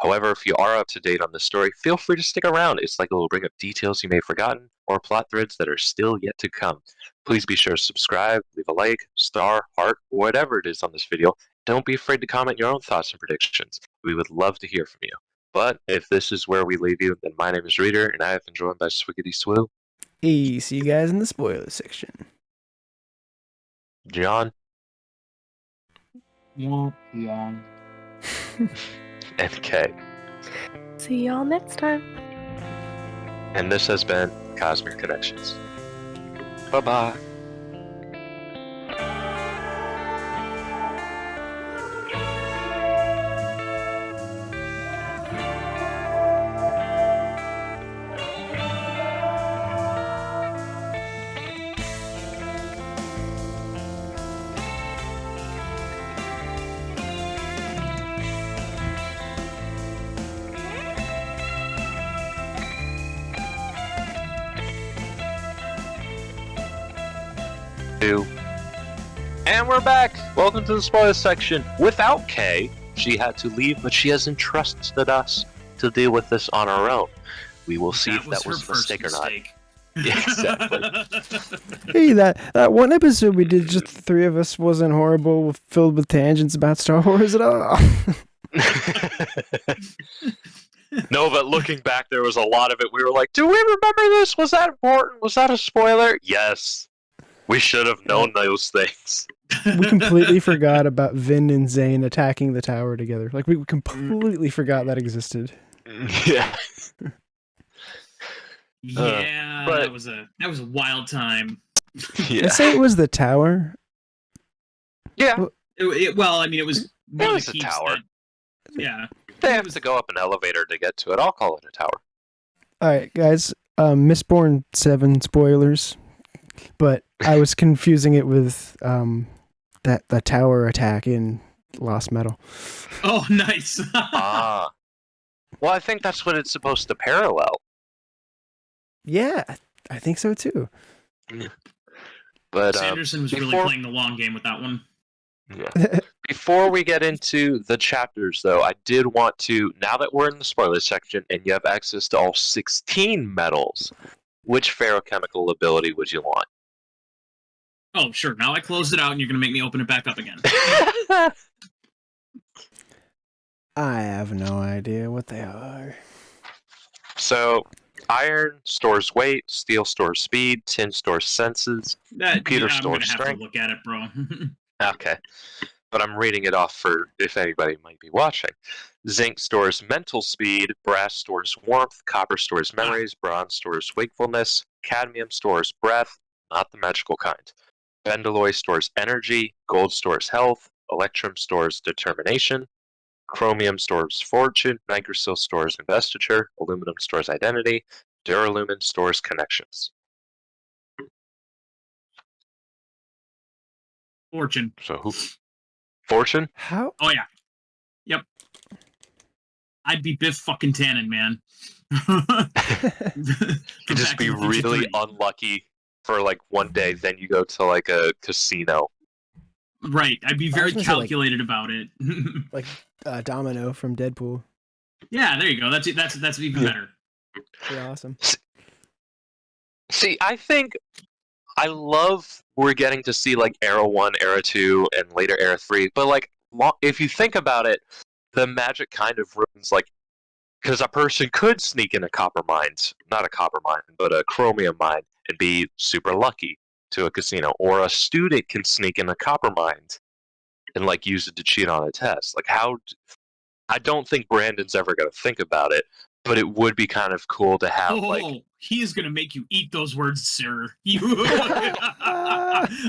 However, if you are up to date on this story, feel free to stick around. It's likely we'll bring up details you may have forgotten or plot threads that are still yet to come. Please be sure to subscribe, leave a like, star, heart, whatever it is on this video. Don't be afraid to comment your own thoughts and predictions. We would love to hear from you. But if this is where we leave you, then my name is Reader, and I have been joined by Swiggity Swoo. Hey, see you guys in the spoiler section. John, Yeah. and Kay. See y'all next time. And this has been Cosmere Connections. Bye-bye. And we're back! Welcome to the spoiler section. Without Kay, she had to leave, but she has entrusted us to deal with this on our own. We will see if that was a mistake or not. Yeah, exactly. Hey, that one episode we did, just the three of us, wasn't horrible, filled with tangents about Star Wars at all. No, but looking back, there was a lot of it. We were like, do we remember this? Was that important? Was that a spoiler? Yes. We should have known those things. We completely forgot about Vin and Zane attacking the tower together. Like, we completely forgot that existed. Yeah. Yeah, but- that was a wild time. Yeah. I say it was the tower. Yeah. Well, I mean, it was one of was the a keeps tower. that- yeah. They have to go up an elevator to get to it. I'll call it a tower. All right, guys. Mistborn 7 spoilers, but I was confusing it with the tower attack in Lost Metal. Oh, nice. Ah. Well, I think that's what it's supposed to parallel. Yeah, I think so too. But Sanderson was really before- playing the long game with that one. yeah. Before we get into the chapters, though, I did want to, now that we're in the spoiler section and you have access to all 16 metals, which feruchemical ability would you want? Oh, sure. Now I closed it out, and you're going to make me open it back up again. I have no idea what they are. So, iron stores weight, steel stores speed, tin stores senses. Computer I'm store gonna have strength. to look at it, bro. Okay. But I'm reading it off for if anybody might be watching. Zinc stores mental speed, brass stores warmth, copper stores memories, bronze stores wakefulness, cadmium stores breath, not the magical kind. Bendalloy stores energy, gold stores health, electrum stores determination, chromium stores fortune, nigrosil stores investiture, aluminum stores identity, duralumin stores connections. Fortune. So who? Fortune? How? Oh, yeah. Yep. I'd be Biff fucking Tannen, man. You just be really unlucky for like one day, then you go to like a casino. Right. I'd be I very was gonna say, like- calculated about it. Like Domino from Deadpool. Yeah, there you go. That's even Yeah. better. Pretty awesome. See, I think I love we're getting to see like Era 1, Era 2, and later Era 3, but like if you think about it, the magic kind of ruins like because a person could sneak in a copper mine, not a copper mine, but a chromium mine and be super lucky to a casino, or a student can sneak in a copper mine and like use it to cheat on a test. Like how I don't think Brandon's ever going to think about it, but it would be kind of cool to have like he is gonna make you eat those words, sir.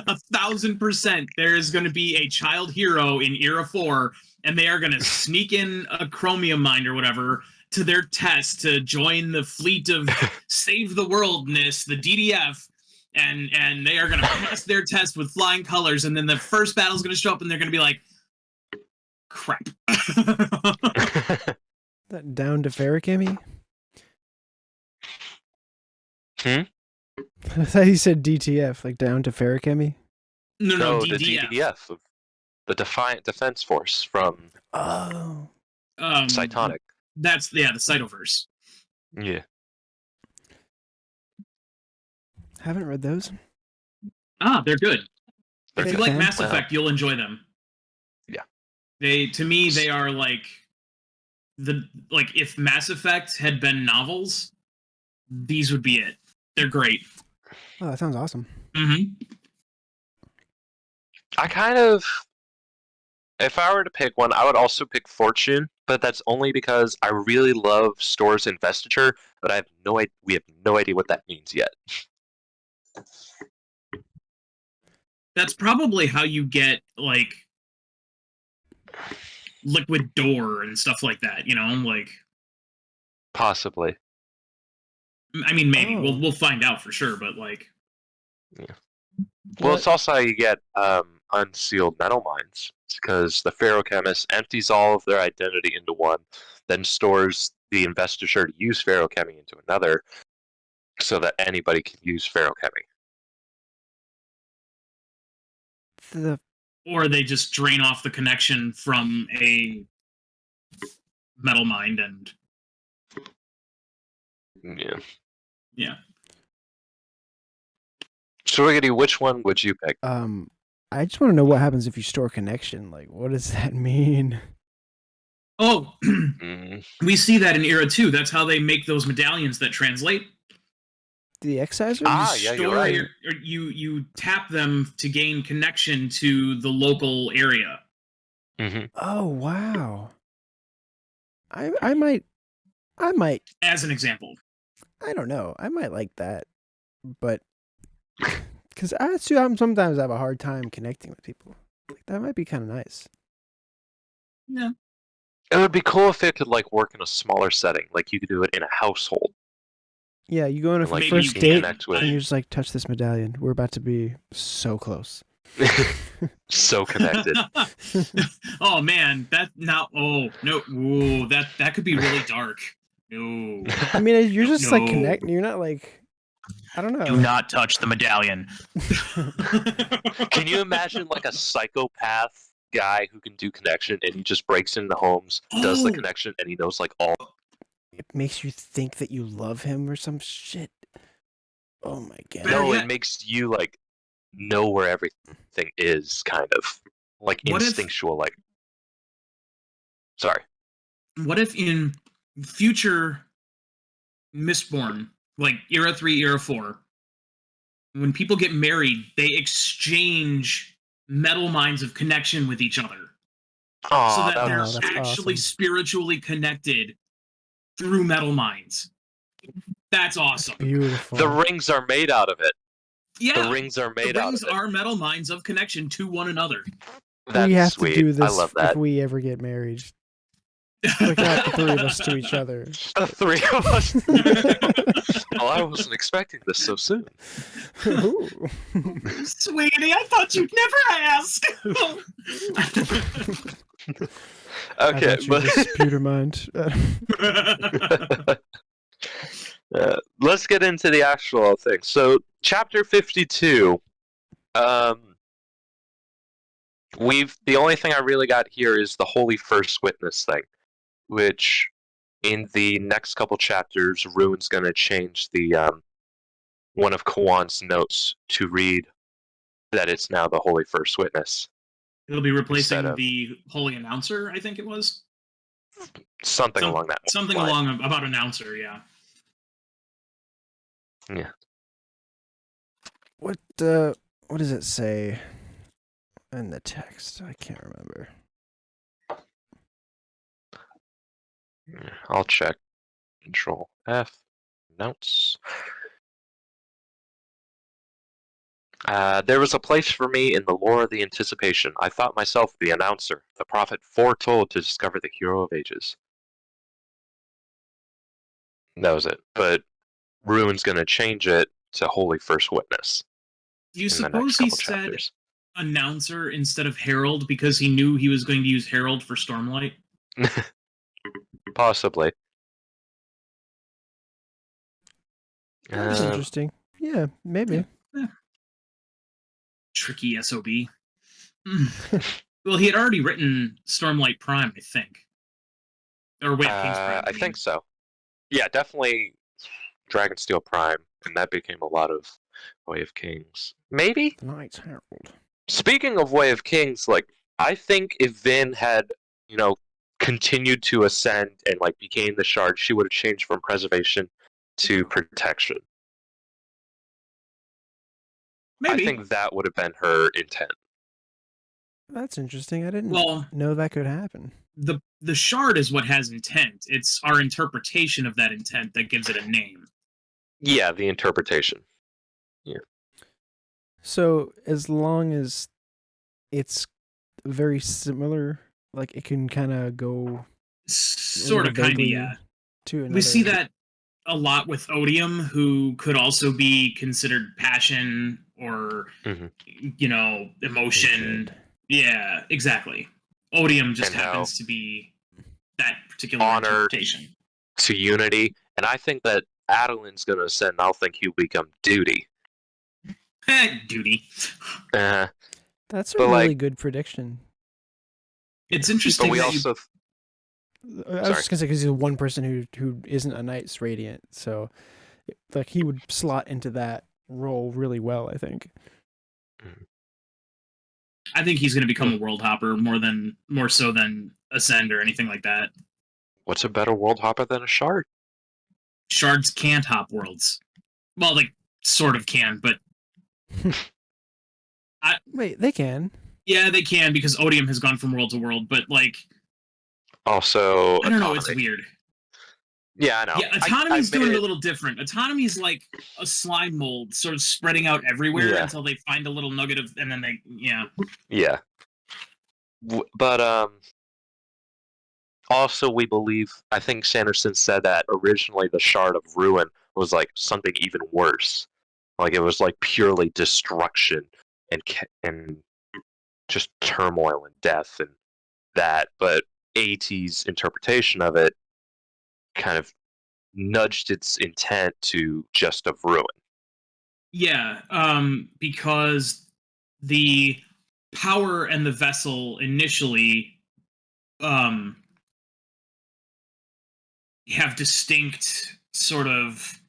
1,000%. There is gonna be a child hero in Era 4, and they are gonna sneak in a chromium mine or whatever to their test to join the fleet of Save the Worldness, the DDF, and they are gonna pass their test with flying colors, and then the first battle's gonna show up, and they're gonna be like, crap. That down to Feruchemy? Hmm? I thought he said DTF, like down to Feruchemy. No, the DDF. DDF. the Defiant Defense Force from Oh. Cytonic. That's the Cytoverse. Yeah. Haven't read those. They're good. They're If you good. like Mass Well, Effect, you'll enjoy them. Yeah. They are like if Mass Effect had been novels, these would be it. They're great. Oh, that sounds awesome. Mm-hmm. I kind of, if I were to pick one, I would also pick Fortune, but that's only because I really love Store's investiture, but I have no idea. We have no idea what that means yet. That's probably how you get like Liquid Door and stuff like that. You know, like Possibly. I mean, maybe Oh. we'll find out for sure, but like, Well, What? it's also how you get unsealed metal mines, because the Feruchemist empties all of their identity into one, then stores the investiture to use Feruchemy into another, so that anybody can use Feruchemy. The or they just drain off the connection from a metal mine and Yeah. yeah. Swiggity, which one would you pick? I just want to know what happens if you store connection. Like, what does that mean? Oh, Mm, we see that in Era 2. That's how they make those medallions that translate. The excisor? Yeah, you're right. You tap them to gain connection to the local area. Mm-hmm. Oh wow. I might. As an example. I don't know. I might like that, but because sometimes I have a hard time connecting with people. Like, that might be kind of nice. Yeah. It would be cool if it could work in a smaller setting, like you could do it in a household. Yeah, you go on a Like, maybe first you date connect with- and you're just like, touch this medallion. We're about to be so close. So connected. Oh man, that now. Oh no, ooh, that could be really dark. No. I mean, you're just like No. connecting. You're not like, I don't know. Do not touch the medallion. Can you imagine a psychopath guy who can do connection and he just breaks into homes, does the Oh. connection, and he knows all. It makes you think that you love him or some shit. Oh my god. Better No, yet- it makes you know where everything is, kind of What if- instinctual. Sorry. What if in future Mistborn, like Era 3, Era 4, when people get married, they exchange metal mines of connection with each other. Oh, So that that they're was that's actually awesome. spiritually connected through metal mines. That's awesome. Beautiful. the rings are made out of it. Yeah. The rings are made the out rings of it. are metal mines of connection to one another. That's we have sweet. to do this I love that. if we ever get married. Like, not the three of us to each other. The three of us. Oh, I wasn't expecting this so soon. Ooh. Sweetie, I thought you'd never ask. Okay, I thought you dispute her mind. Let's get into the actual thing. So, chapter 52. The only thing I really got here is the Holy First Witness thing, which in the next couple chapters, Ruin's going to change the one of Kawan's notes to read that it's now the Holy First Witness. It'll be replacing Instead of- the Holy Announcer, I think it was. Something along that Something line. along about announcer, yeah. Yeah. What does it say in the text? I can't remember. I'll check. Control F. Notes. There was a place for me in the lore of the anticipation. I thought myself the announcer, the prophet foretold to discover the hero of ages. That was it. But Ruin's going to change it to Holy First Witness. Do you in the suppose next he couple said chapters. announcer instead of herald because he knew he was going to use herald for Stormlight? Possibly. That's interesting. Yeah, maybe. Tricky SOB. Well, he had already written Stormlight Prime, I think. Or Way of Kings Prime. I think so. Yeah, definitely Dragonsteel Prime, and that became a lot of Way of Kings. Maybe? The Knights Herald. Speaking of Way of Kings, like, I think if Vin had, continued to ascend and, like, became the Shard, she would have changed from Preservation to Protection. Maybe. I think that would have been her intent. That's interesting. I didn't Well, know that could happen. the Shard is what has intent. It's our interpretation of that intent that gives it a name. Yeah, the interpretation. So as long as it's very similar, like it can kind of go Sort of, kind of, vaguely yeah. to another. We see that a lot with Odium, who could also be considered passion or, emotion. Hatred. Yeah, exactly. Odium just And how happens to be that particular honor interpretation. to unity, and I think that Adelin's going to ascend. I'll think he'll become Duty. Duty. That's a but, really like, good prediction. It's But interesting we that also I was just gonna say because he's one person who isn't a Knight's Radiant, so like he would slot into that role really well. I think. I think he's going to become a world hopper more so than Ascend or anything like that. What's a better world hopper than a Shard? Shards can't hop worlds. Well, like, sort of can, but... Wait, they can. Yeah, they can, because Odium has gone from world to world, but, like... Also, I don't know, it's weird. Yeah, I know. Yeah, Autonomy's doing it a little different. Autonomy's like a slime mold, sort of spreading out everywhere until they find a little nugget of... And then they... Yeah. Yeah. But, also, we believe, I think Sanderson said that originally the Shard of Ruin was like something even worse. Like it was like purely destruction and just turmoil and death and that. But AT's interpretation of it kind of nudged its intent to just of ruin. Yeah, because the power and the vessel initially have distinct sort of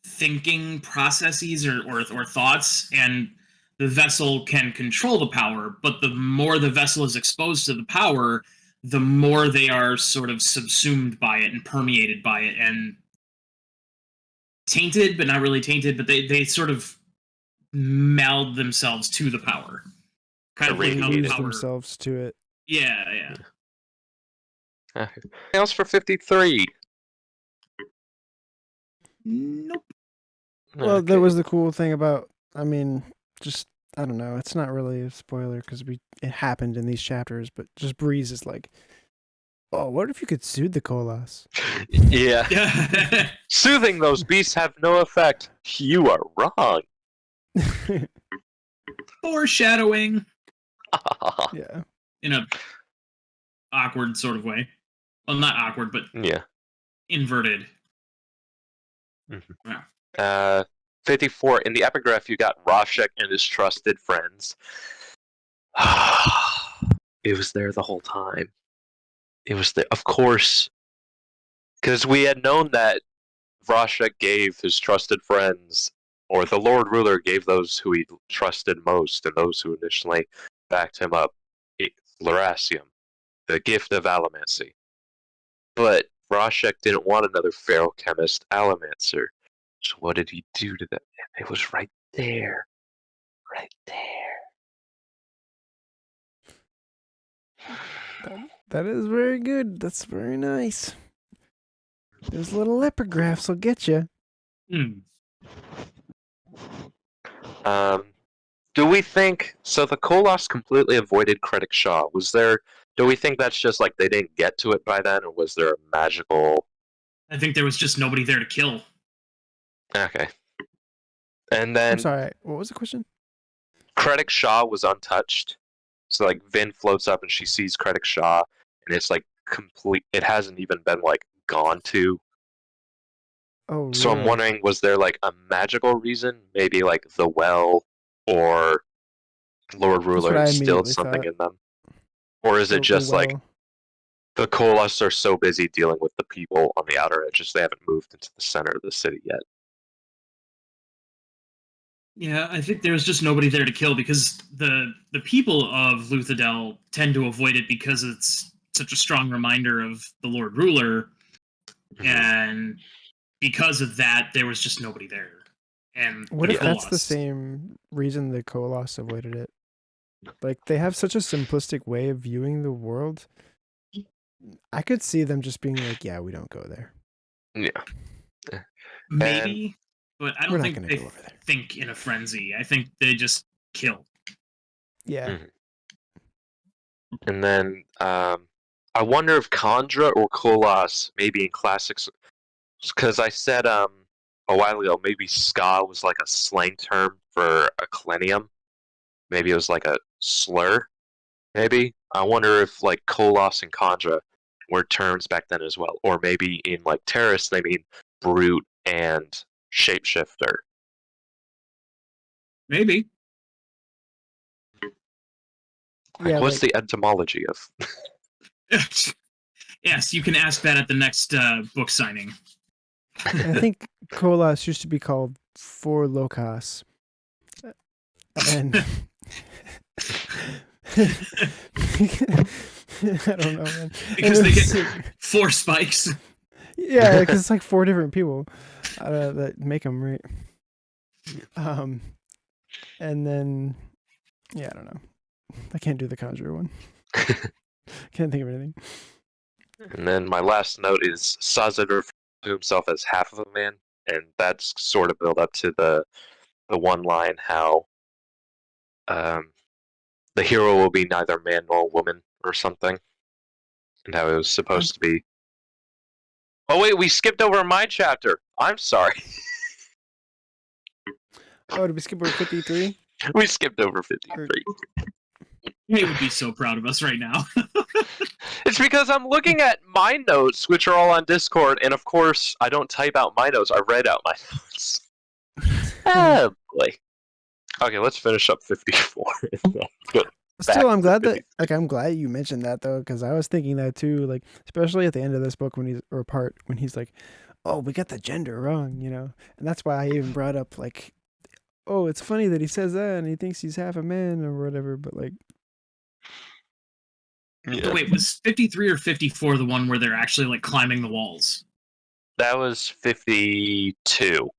thinking processes or thoughts, and the vessel can control the power, but the more the vessel is exposed to the power, the more they are sort of subsumed by it and permeated by it and tainted, but not really tainted, but they sort of meld themselves to the power. Kind of like how Lose power... themselves to it. Yeah, yeah. Anything else for 53? Nope. Well, Okay. that was the cool thing about. I mean, just I don't know. It's not really a spoiler because it happened in these chapters, but just Breeze is like, oh, what if you could soothe the Koloss? Yeah. Soothing those beasts have no effect. You are wrong. Foreshadowing. Yeah. In a awkward sort of way. Well, not awkward, but Yeah. inverted. Mm-hmm. Yeah. 54. In the epigraph, you got Rashek and his trusted friends. It was there the whole time. It was there, of course, because we had known that Rashek gave his trusted friends, or the Lord Ruler gave those who he trusted most, and those who initially backed him up, Lerasium, the gift of Allomancy. But Rashek didn't want another ferochemist Allomancer. So what did he do to them? It was right there. Right there. That is very good. That's very nice. Those little epigraphs will get you. Do we think so? The Koloss completely avoided Critic Shaw. Do we think that's just like they didn't get to it by then, or was there a magical? I think there was just nobody there to kill. Okay. And then I'm sorry. What was the question? Critic Shaw was untouched. So like Vin floats up and she sees Critic Shaw, and it's like complete. It hasn't even been like gone to. Oh, So I'm really? wondering, was there like a magical reason? Maybe like the well, or Lord That's what Ruler I instilled immediately something thought. in them? Or is it The just like well. the Koloss are so busy dealing with the people on the outer edges they haven't moved into the center of the city yet? Yeah, I think there was just nobody there to kill because the people of Luthadel tend to avoid it because it's such a strong reminder of the Lord Ruler, and because of that, there was just nobody there. And What the if that's the Koloss. same reason the Koloss avoided it? Like, they have such a simplistic way of viewing the world. I could see them just being like, yeah, we don't go there. Yeah. Maybe, but I We're don't not think gonna they go over there. think in a frenzy. I think they just kill. Yeah. And then I wonder if Khandra or Koloss maybe in classics, because I said a while ago maybe ska was like a slang term for a Klenium. Maybe it was like a slur. Maybe I wonder if like Koloss and Khandra were terms back then as well, or maybe in like Terrace they mean brute and shapeshifter. Maybe. Like, Yeah, what's like, the etymology of? Yes, you can ask that at the next book signing. I think Koloss used to be called For Locos. And I don't know, man. Because they get 4 spikes. Yeah, because it's like 4 different people that make them right. And then, yeah, I don't know. I can't do the Conjure one. Can't think of anything. And then my last note is Sazed refers to himself as half of a man, and that's sort of built up to the one line how the hero will be neither man nor woman or something, and how it was supposed to be. Oh wait, we skipped over my chapter. I'm sorry. Oh, did we skip over 53? We skipped over 53. They would be so proud of us right now. It's because I'm looking at my notes, which are all on Discord, and of course, I don't type out my notes. I read out my notes. Oh boy. Okay, let's finish up 54. Good. Still, I'm glad to that I'm glad you mentioned that though, because I was thinking that too. Like, especially at the end of this book when he's like, "Oh, we got the gender wrong," and that's why I even brought up like, "Oh, it's funny that he says that and he thinks he's half a man or whatever," but like, Yeah. So wait, was 53 or 54 the one where they're actually like climbing the walls? That was 52.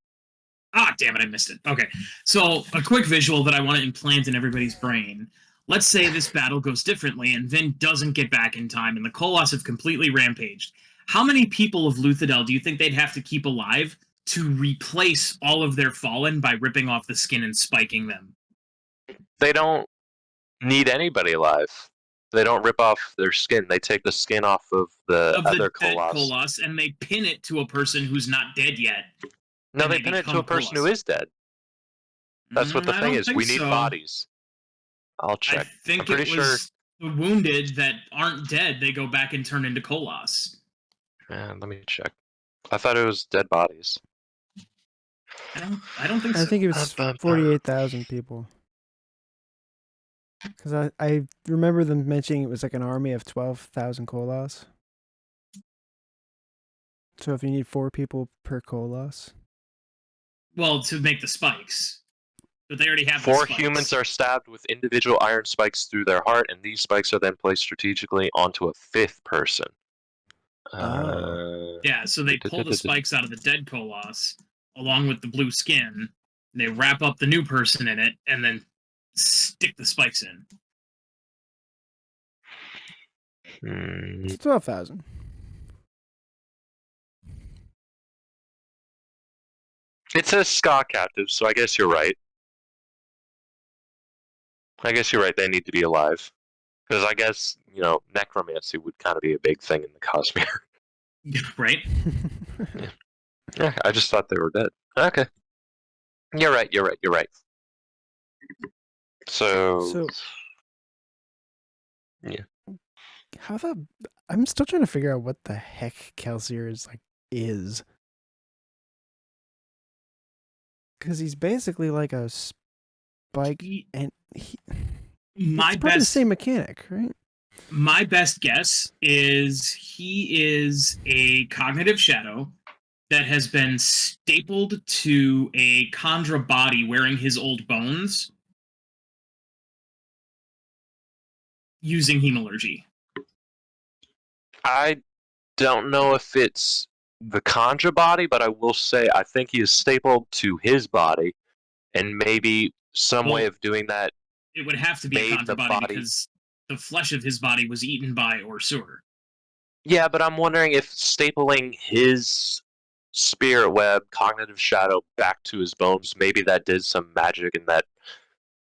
Ah, damn it, I missed it. Okay, so a quick visual that I want to implant in everybody's brain. Let's say this battle goes differently and Vin doesn't get back in time and the Koloss have completely rampaged. How many people of Luthadel do you think they'd have to keep alive to replace all of their fallen by ripping off the skin and spiking them? They don't need anybody alive. They don't rip off their skin. They take the skin off of the other dead Koloss. Koloss and they pin it to a person who's not dead yet. No, and they they pin it to become a person who Koloss. is dead. That's what the I thing don't is. think We need so. bodies. I'll check. I think I'm pretty it was the wounded that aren't dead. They go back and turn into Koloss. Man, let me check. I thought it was dead bodies. I don't think so. I think it was 48,000 people. Because I remember them mentioning it was like an army of 12,000 Koloss. So if you need 4 people per Koloss. Well, to make the spikes. But they already have 4 the spikes. humans are stabbed with individual iron spikes through their heart, and these spikes are then placed strategically onto a 5th person. Yeah, so they pull the spikes out of the dead Koloss, along with the blue skin. They wrap up the new person in it, and then stick the spikes in. It's 12,000. It says ska captives, so I guess you're right. They need to be alive. Because I guess, necromancy would kind of be a big thing in the Cosmere. Right? Yeah, I just thought they were dead. Okay. You're right. So yeah. I'm still trying to figure out what the heck Kelsier is. Because he's basically like a spike, and My It's probably the best same mechanic, right? my best guess is he is a cognitive shadow that has been stapled to a Khandra body wearing his old bones using hemalurgy. I don't know if it's the Khandra body, but I will say I think he is stapled to his body, and maybe some way Well, of doing that It would have to be a made the Khandra body body. because the flesh of his body was eaten by Orsur. Yeah, but I'm wondering if stapling his spirit web, cognitive shadow, back to his bones, maybe that did some magic and that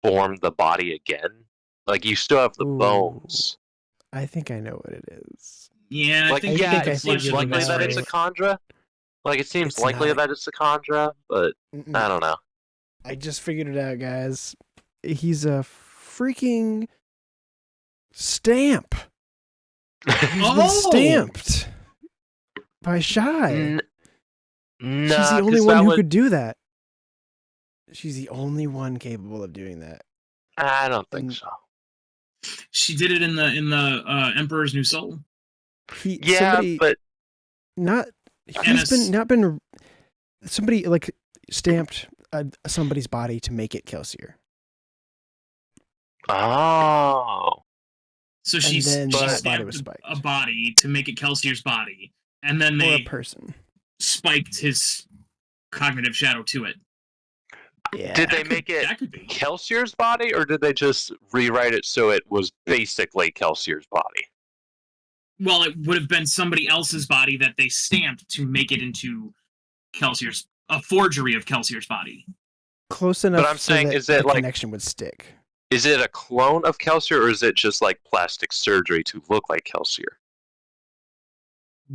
formed the body again. Like, you still have the Ooh. bones. I think I know what it is. Yeah, I Like, think yeah, you need it the seems flesh of the likely that it's a mysteries. Khandra. Like, it seems It's likely not. that it's a Khandra, but I don't know. I just figured it out, guys. He's a freaking stamp. He's been stamped by Shy. No, She's the only one who could do that. She's the only one capable of doing that. I don't think And so. She did it in the Emperor's New Soul. But Somebody like stamped somebody's body to make it Kelsier. Oh. So And she then that body stamped was spiked. a body to make it Kelsier's body, and then Or they a person. spiked his cognitive shadow to it. Yeah. Did they make it That could be. Kelsier's body, or did they just rewrite it so it was basically Kelsier's body? Well, it would have been somebody else's body that they stamped to make it into Kelsier's, a forgery of Kelsier's body. Close enough I'm saying, that is it the like- connection would stick. Is it a clone of Kelsier, or is it just like plastic surgery to look like Kelsier?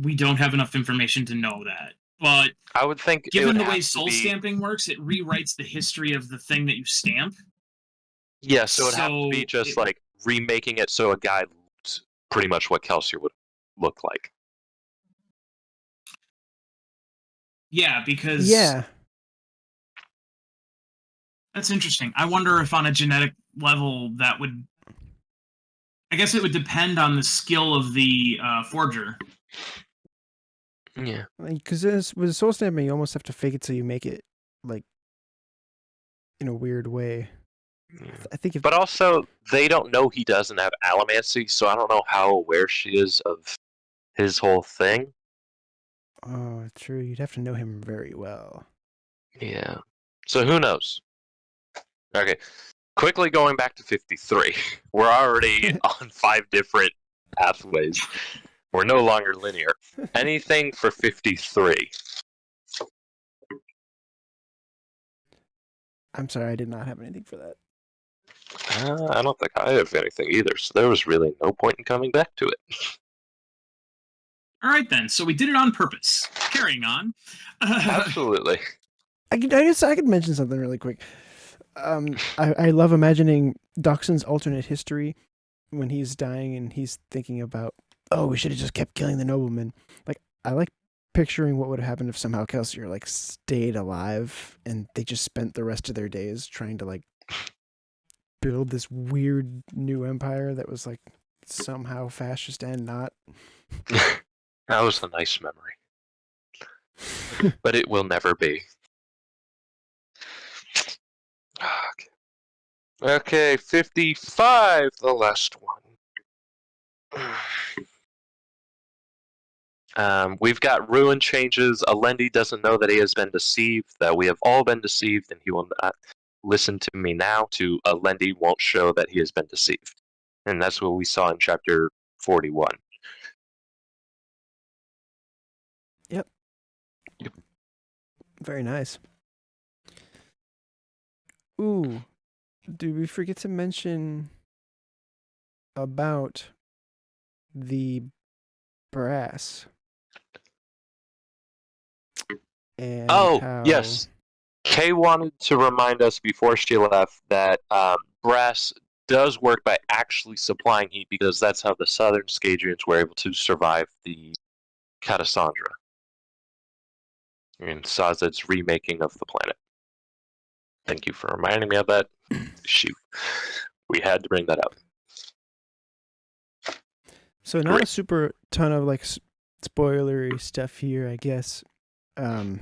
We don't have enough information to know that. But I would think, given the way soul stamping works, it rewrites the history of the thing that you stamp. Yeah, so it would have to be So just like remaking it so a guy looked pretty much what Kelsier would look like. Yeah, because Yeah. that's interesting. I wonder if on a genetic level that would. I guess it would depend on the skill of the forger. Yeah. Because with soul stamping, you almost have to fake it till you make it, like, in a weird way. I think if... But also, they don't know he doesn't have allomancy, so I don't know how aware she is of his whole thing. Oh, true. You'd have to know him very well. Yeah. So who knows? Okay. Quickly going back to 53. We're already on 5 different pathways. We're no longer linear. Anything for 53? I'm sorry, I did not have anything for that. I don't think I have anything either, so there was really no point in coming back to it. All right, then. So we did it on purpose. Carrying on. Absolutely. I could mention something really quick. I love imagining Dockson's alternate history when he's dying and he's thinking about, oh, we should have just kept killing the nobleman. Like, I like picturing what would have happened if somehow Kelsier like stayed alive and they just spent the rest of their days trying to like build this weird new empire that was like somehow fascist and not. That was a nice memory. But it will never be. Okay, 55, the last one. We've got ruin changes. Alendi doesn't know that he has been deceived, that we have all been deceived, and he will not listen to me now. To Alendi won't show that he has been deceived. And that's what we saw in chapter 41. Yep. Very nice. Ooh, did we forget to mention about the brass? And yes. Kay wanted to remind us before she left that brass does work by actually supplying heat, because that's how the southern Scadrians were able to survive the Catasandra in Sazed's remaking of the planet. Thank you for reminding me of that. Shoot. We had to bring that up. So not Great. a super ton of like spoilery stuff here, I guess. The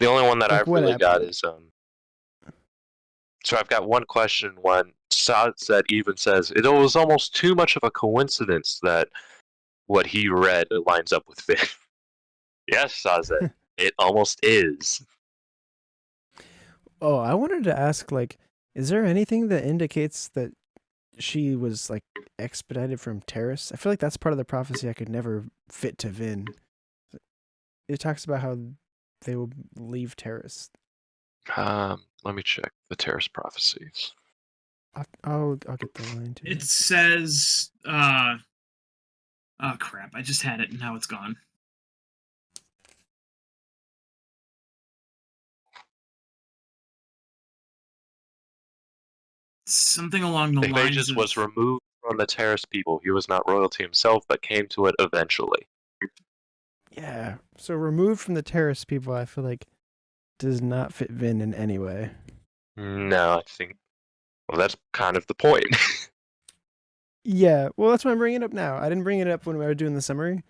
only one that Like, I've what really got happened? is So I've got one question. When Sazed even says it was almost too much of a coincidence that what he read lines up with Finn. Yes, Sazed, it almost is. Oh, I wanted to ask, like, is there anything that indicates that she was like expedited from Terrace? I feel like that's part of the prophecy I could never fit to Vin. It talks about how they will leave Terrace. Let me check the Terrace prophecies. I'll get the line too. It says, oh crap, I just had it and now it's gone. Something along the lines Phages of... was removed from the Terrace people. He was not royalty himself, but came to it eventually. Yeah. So removed from the Terrace people, I feel like does not fit Vin in any way. No, I think. Well, that's kind of the point. Yeah. Well, that's why I'm bringing it up now. I didn't bring it up when we were doing the summary.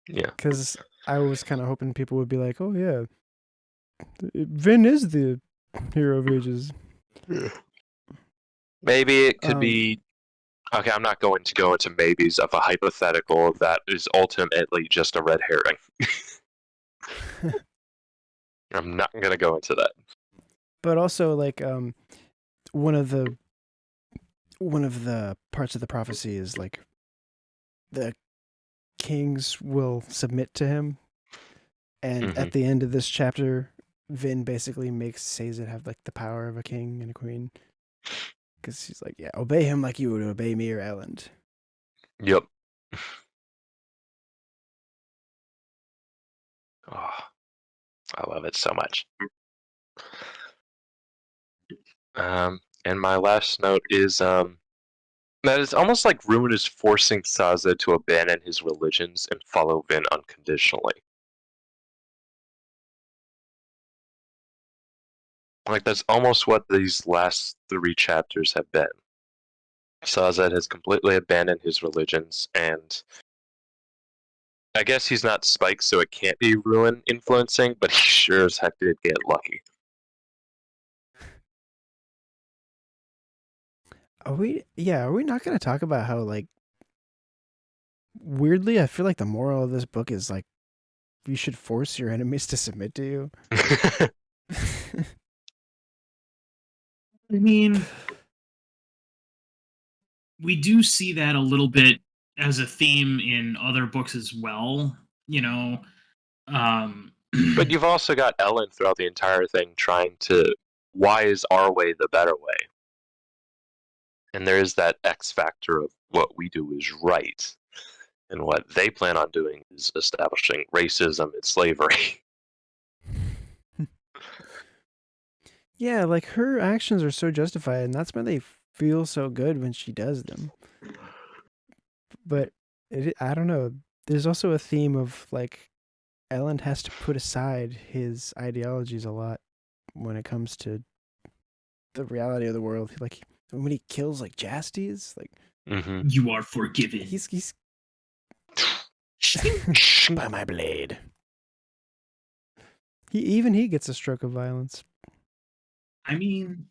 Yeah. Because I was kind of hoping people would be like, "Oh yeah, Vin is the hero of ages." Maybe it could be. Okay, I'm not going to go into maybes of a hypothetical that is ultimately just a red herring. I'm not going to go into that. But also, like, one of the parts of the prophecy is like the kings will submit to him, and at the end of this chapter, Vin basically makes Sazed have like the power of a king and a queen, because he's like, "Yeah, obey him like you would obey me or Alendi." Yep. Oh, I love it so much. And my last note is that it's almost like Ruin is forcing Sazed to abandon his religions and follow Vin unconditionally. Like, that's almost what these last 3 chapters have been. Sazed has completely abandoned his religions, and I guess he's not Spike, so it can't be Ruin influencing, but he sure as heck did get lucky. Are we not going to talk about how, like, weirdly, I feel like the moral of this book is like, you should force your enemies to submit to you. I mean, we do see that a little bit as a theme in other books as well, you know. But you've also got Ellen throughout the entire thing trying to, why is our way the better way? And there is that X factor of what we do is right. And what they plan on doing is establishing racism and slavery. Yeah, like her actions are so justified, and that's why they feel so good when she does them. But I don't know. There's also a theme of like Ellen has to put aside his ideologies a lot when it comes to the reality of the world. Like when he kills like Jastes, like you are forgiven. He's by my blade. He gets a stroke of violence. I mean,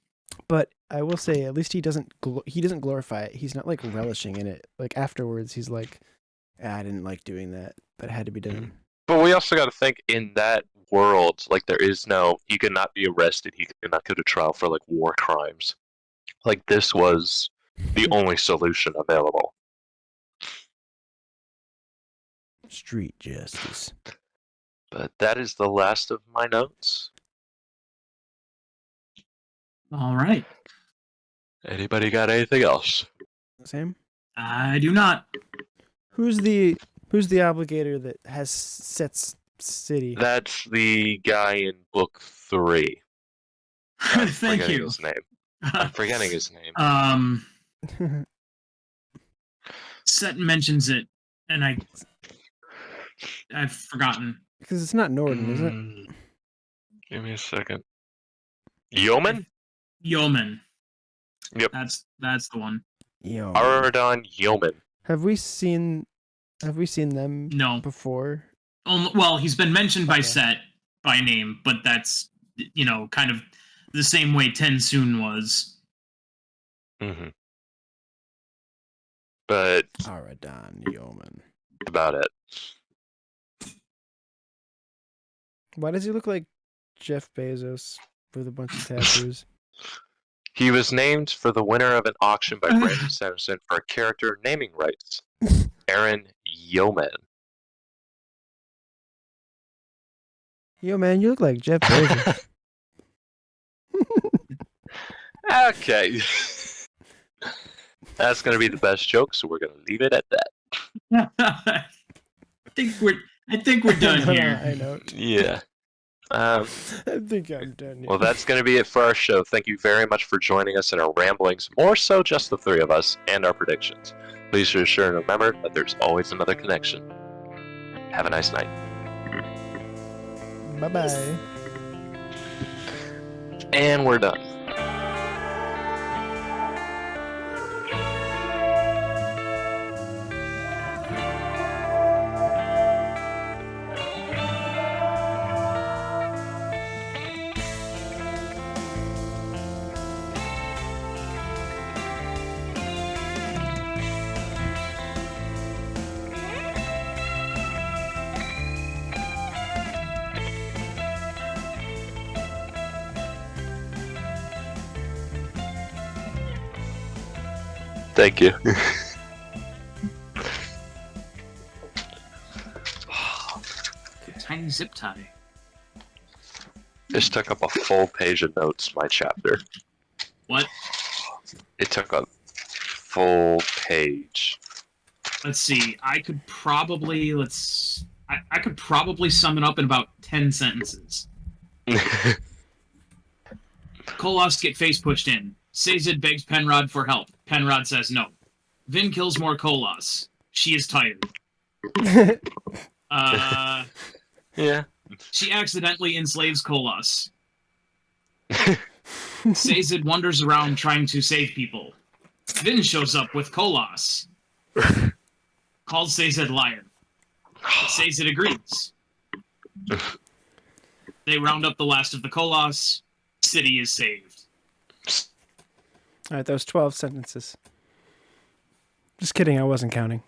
but I will say, at least he doesn't glorify it. He's not like relishing in it. Like afterwards, he's like, I didn't like doing that, but it had to be done. But we also got to think in that world, like there is no, he could not be arrested. He could not go to trial for like war crimes. Like this was the only solution available. Street justice. But that is the last of my notes. All right. Anybody got anything else? Sam? I do not. Who's the obligator that has sets city? That's the guy in book 3. Thank you. His name. I'm forgetting his name. Set mentions it, and I've forgotten. Because it's not Norden, is it? Give me a second. Yeoman? Yeoman. Yep. That's the one. Yo. Aradon Yeoman. Have we seen them No. before? Well, he's been mentioned by Okay. Set by name, but that's kind of the same way Tensoon was. Mm-hmm. But Aradon Yeoman. about it. Why does he look like Jeff Bezos with a bunch of tattoos? He was named for the winner of an auction by Brandon Sanderson for a character naming rights. Aaron Yeoman. Yo, man, you look like Jeff Bezos. Okay. That's going to be the best joke, so we're going to leave it at that. I think we're done No, here. I know. Yeah. I think I'm done. Well, that's going to be it for our show. Thank you very much for joining us in our ramblings, more so just the three of us, and our predictions. Please be sure to remember that there's always another connection. Have a nice night. Bye-bye. And we're done. Thank you. Tiny zip tie. This took up a full page of notes, my chapter. What? It took a full page. Let's see. I could probably I could probably sum it up in about 10 sentences. Koloss get face pushed in. Sazed begs Penrod for help. Penrod says no. Vin kills more Koloss. She is tired. Yeah. She accidentally enslaves Koloss. Sazed wanders around trying to save people. Vin shows up with Koloss. Calls Sazed liar. Sazed agrees. They round up the last of the Koloss. City is saved. All right, that was 12 sentences. Just kidding, I wasn't counting.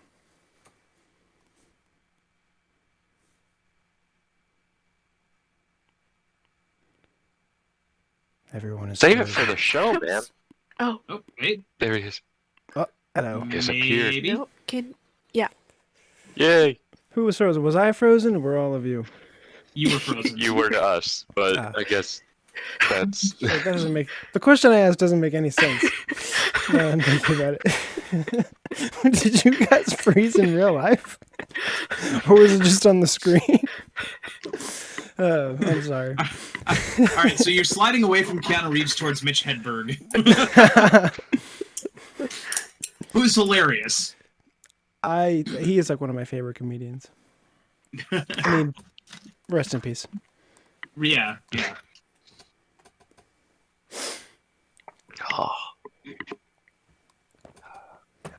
Everyone is Save it tired. for the show, man. Oh, Oh, wait. There he is. Hello. Disappeared. Maybe. no. Yay! Who was frozen? Was I frozen or were all of you? You were frozen. You were to us, but Ah. I guess that's... Like, that doesn't make... The question I asked doesn't make any sense. Now I'm thinking about it. Did you guys freeze in real life? Or was it just on the screen? I'm sorry. All right, so you're sliding away from Keanu Reeves towards Mitch Hedberg, who's hilarious. He is like one of my favorite comedians. I mean, rest in peace. Yeah. Oh.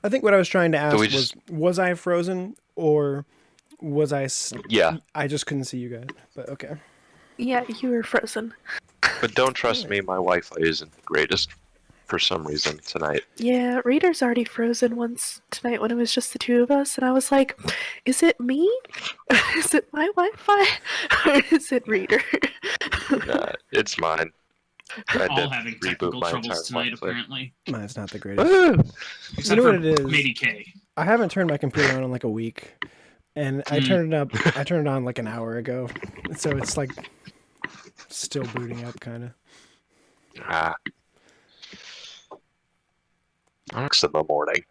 I think what I was trying to ask we just- was I frozen or was I... Yeah, I just couldn't see you guys, but okay. Yeah, you were frozen. but don't trust me, my Wi-Fi isn't the greatest for some reason tonight. Yeah, Reader's already frozen once tonight when it was just the two of us, and I was like, is it me? Is it my Wi-Fi? Or is it Reader? It's mine. I All did having reboot technical my troubles entire tonight, Wi-Fi. apparently. Mine's not the greatest. Woo! Except You know for what it is? maybe Kay. I haven't turned my computer on in like a week, and I turned it on like an hour ago, so it's like still booting up, kind of. Ah. It's in the morning.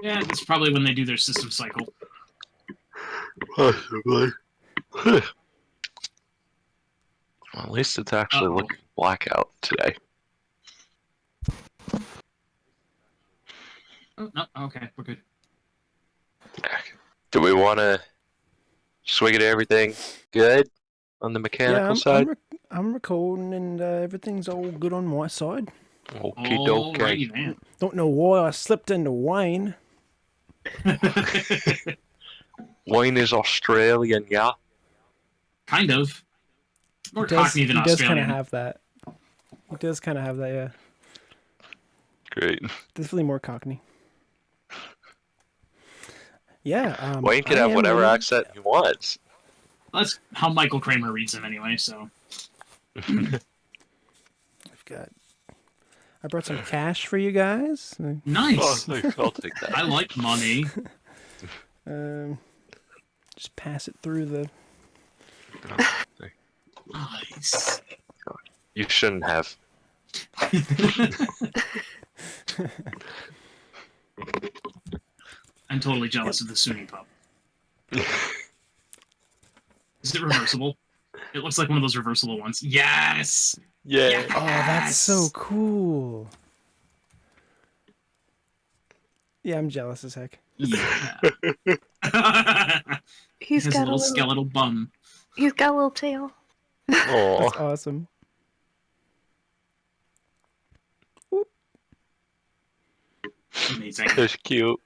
Yeah, that's probably when they do their system cycle. Possibly. Well, at least it's actually looking blackout today. Oh, no, okay, we're good. Do we want to swig it everything good on the mechanical side? I'm recording, and everything's all good on my side. Okie Alrighty dokie. then. Don't know why I slipped into wine. Wine is Australian, yeah. Kind of. More He does, Cockney than he does kind Australian. of have that. He does kind of have that, yeah. Great. Definitely more Cockney. Yeah. Wayne can I have am whatever ready. accent he wants. That's how Michael Kramer reads them anyway, so. I've got. I brought some cash for you guys. Nice. thanks. I'll take that. I like money. Just pass it through the. Nice. You shouldn't have. I'm totally jealous of the Sunni pup. Is it reversible? It looks like one of those reversible ones. Yes! Yeah. Oh, that's so cool. Yeah, I'm jealous as heck. Yeah. He's His got a little little skeletal bum. He's got a little tail. Oh. That's awesome. Amazing. That's cute.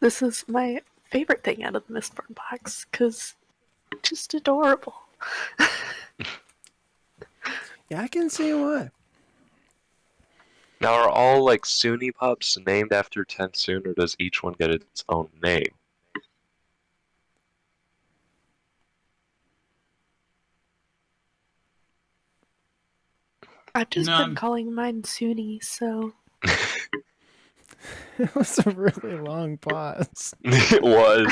This is my favorite thing out of the Mistborn box, because just adorable. Yeah, I can see why. Now, are all like Sunni pups named after Tensoon, or does each one get its own name? I've just No. been calling mine Sunni, so It was a really long pause. It was.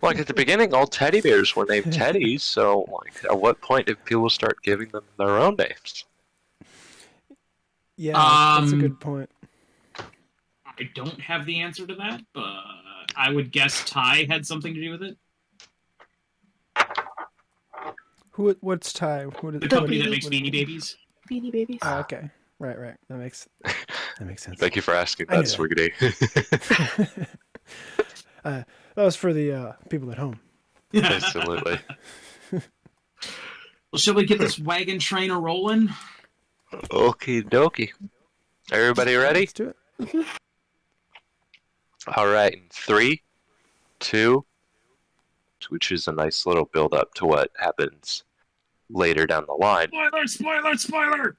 Like at the beginning, all teddy bears were named Teddies, so like, at what point did people start giving them their own names? Yeah, that's a good point. I don't have the answer to that, but I would guess Ty had something to do with it. What's Ty? What is The company that makes Beanie Babies. Beanie Babies. Oh, okay. Right. That makes sense. Thank you for asking I that, knew Swiggity. That was for the people at home. Absolutely. Well, shall we get this wagon train a rolling? Okie dokie. Everybody ready? Let's do it. All right, in 3, 2, which is a nice little build up to what happens later down the line. Spoiler! Spoiler! Spoiler!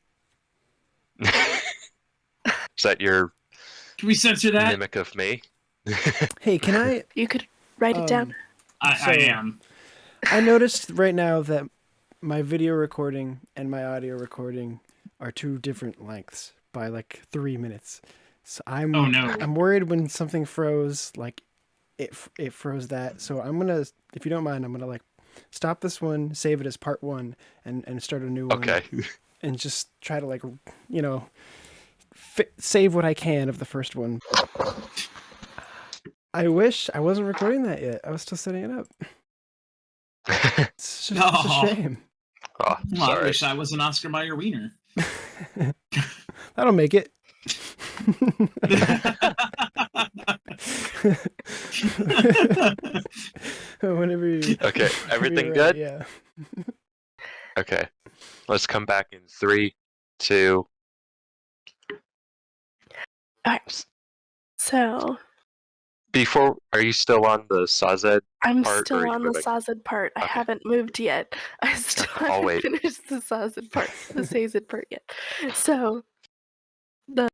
Is that your Can we censor that? mimic of me? Hey, can I? You could write it down. I am. I noticed right now that my video recording and my audio recording are two different lengths by like 3 minutes. So Oh no. I'm worried when something froze, like it froze that. So I'm gonna, if you don't mind, I'm gonna like stop this one, save it as part 1, and start a new one. Okay. And just try to like, you know, save what I can of the first one. I wish I wasn't recording that yet. I was still setting it up. It's just it's a shame. Oh, Well, I sorry. wish I was an Oscar Mayer wiener. That'll make it. Whenever you. Okay, everything you're good? right, yeah. Okay. Let's come back in 3, 2. Alright. So Before, are you still on the Sazed? I'm Part, or still are you on the moving? Sazed part. I Okay. haven't moved yet. I still I'll haven't wait. finished the Sazed part, the Sazed part yet. So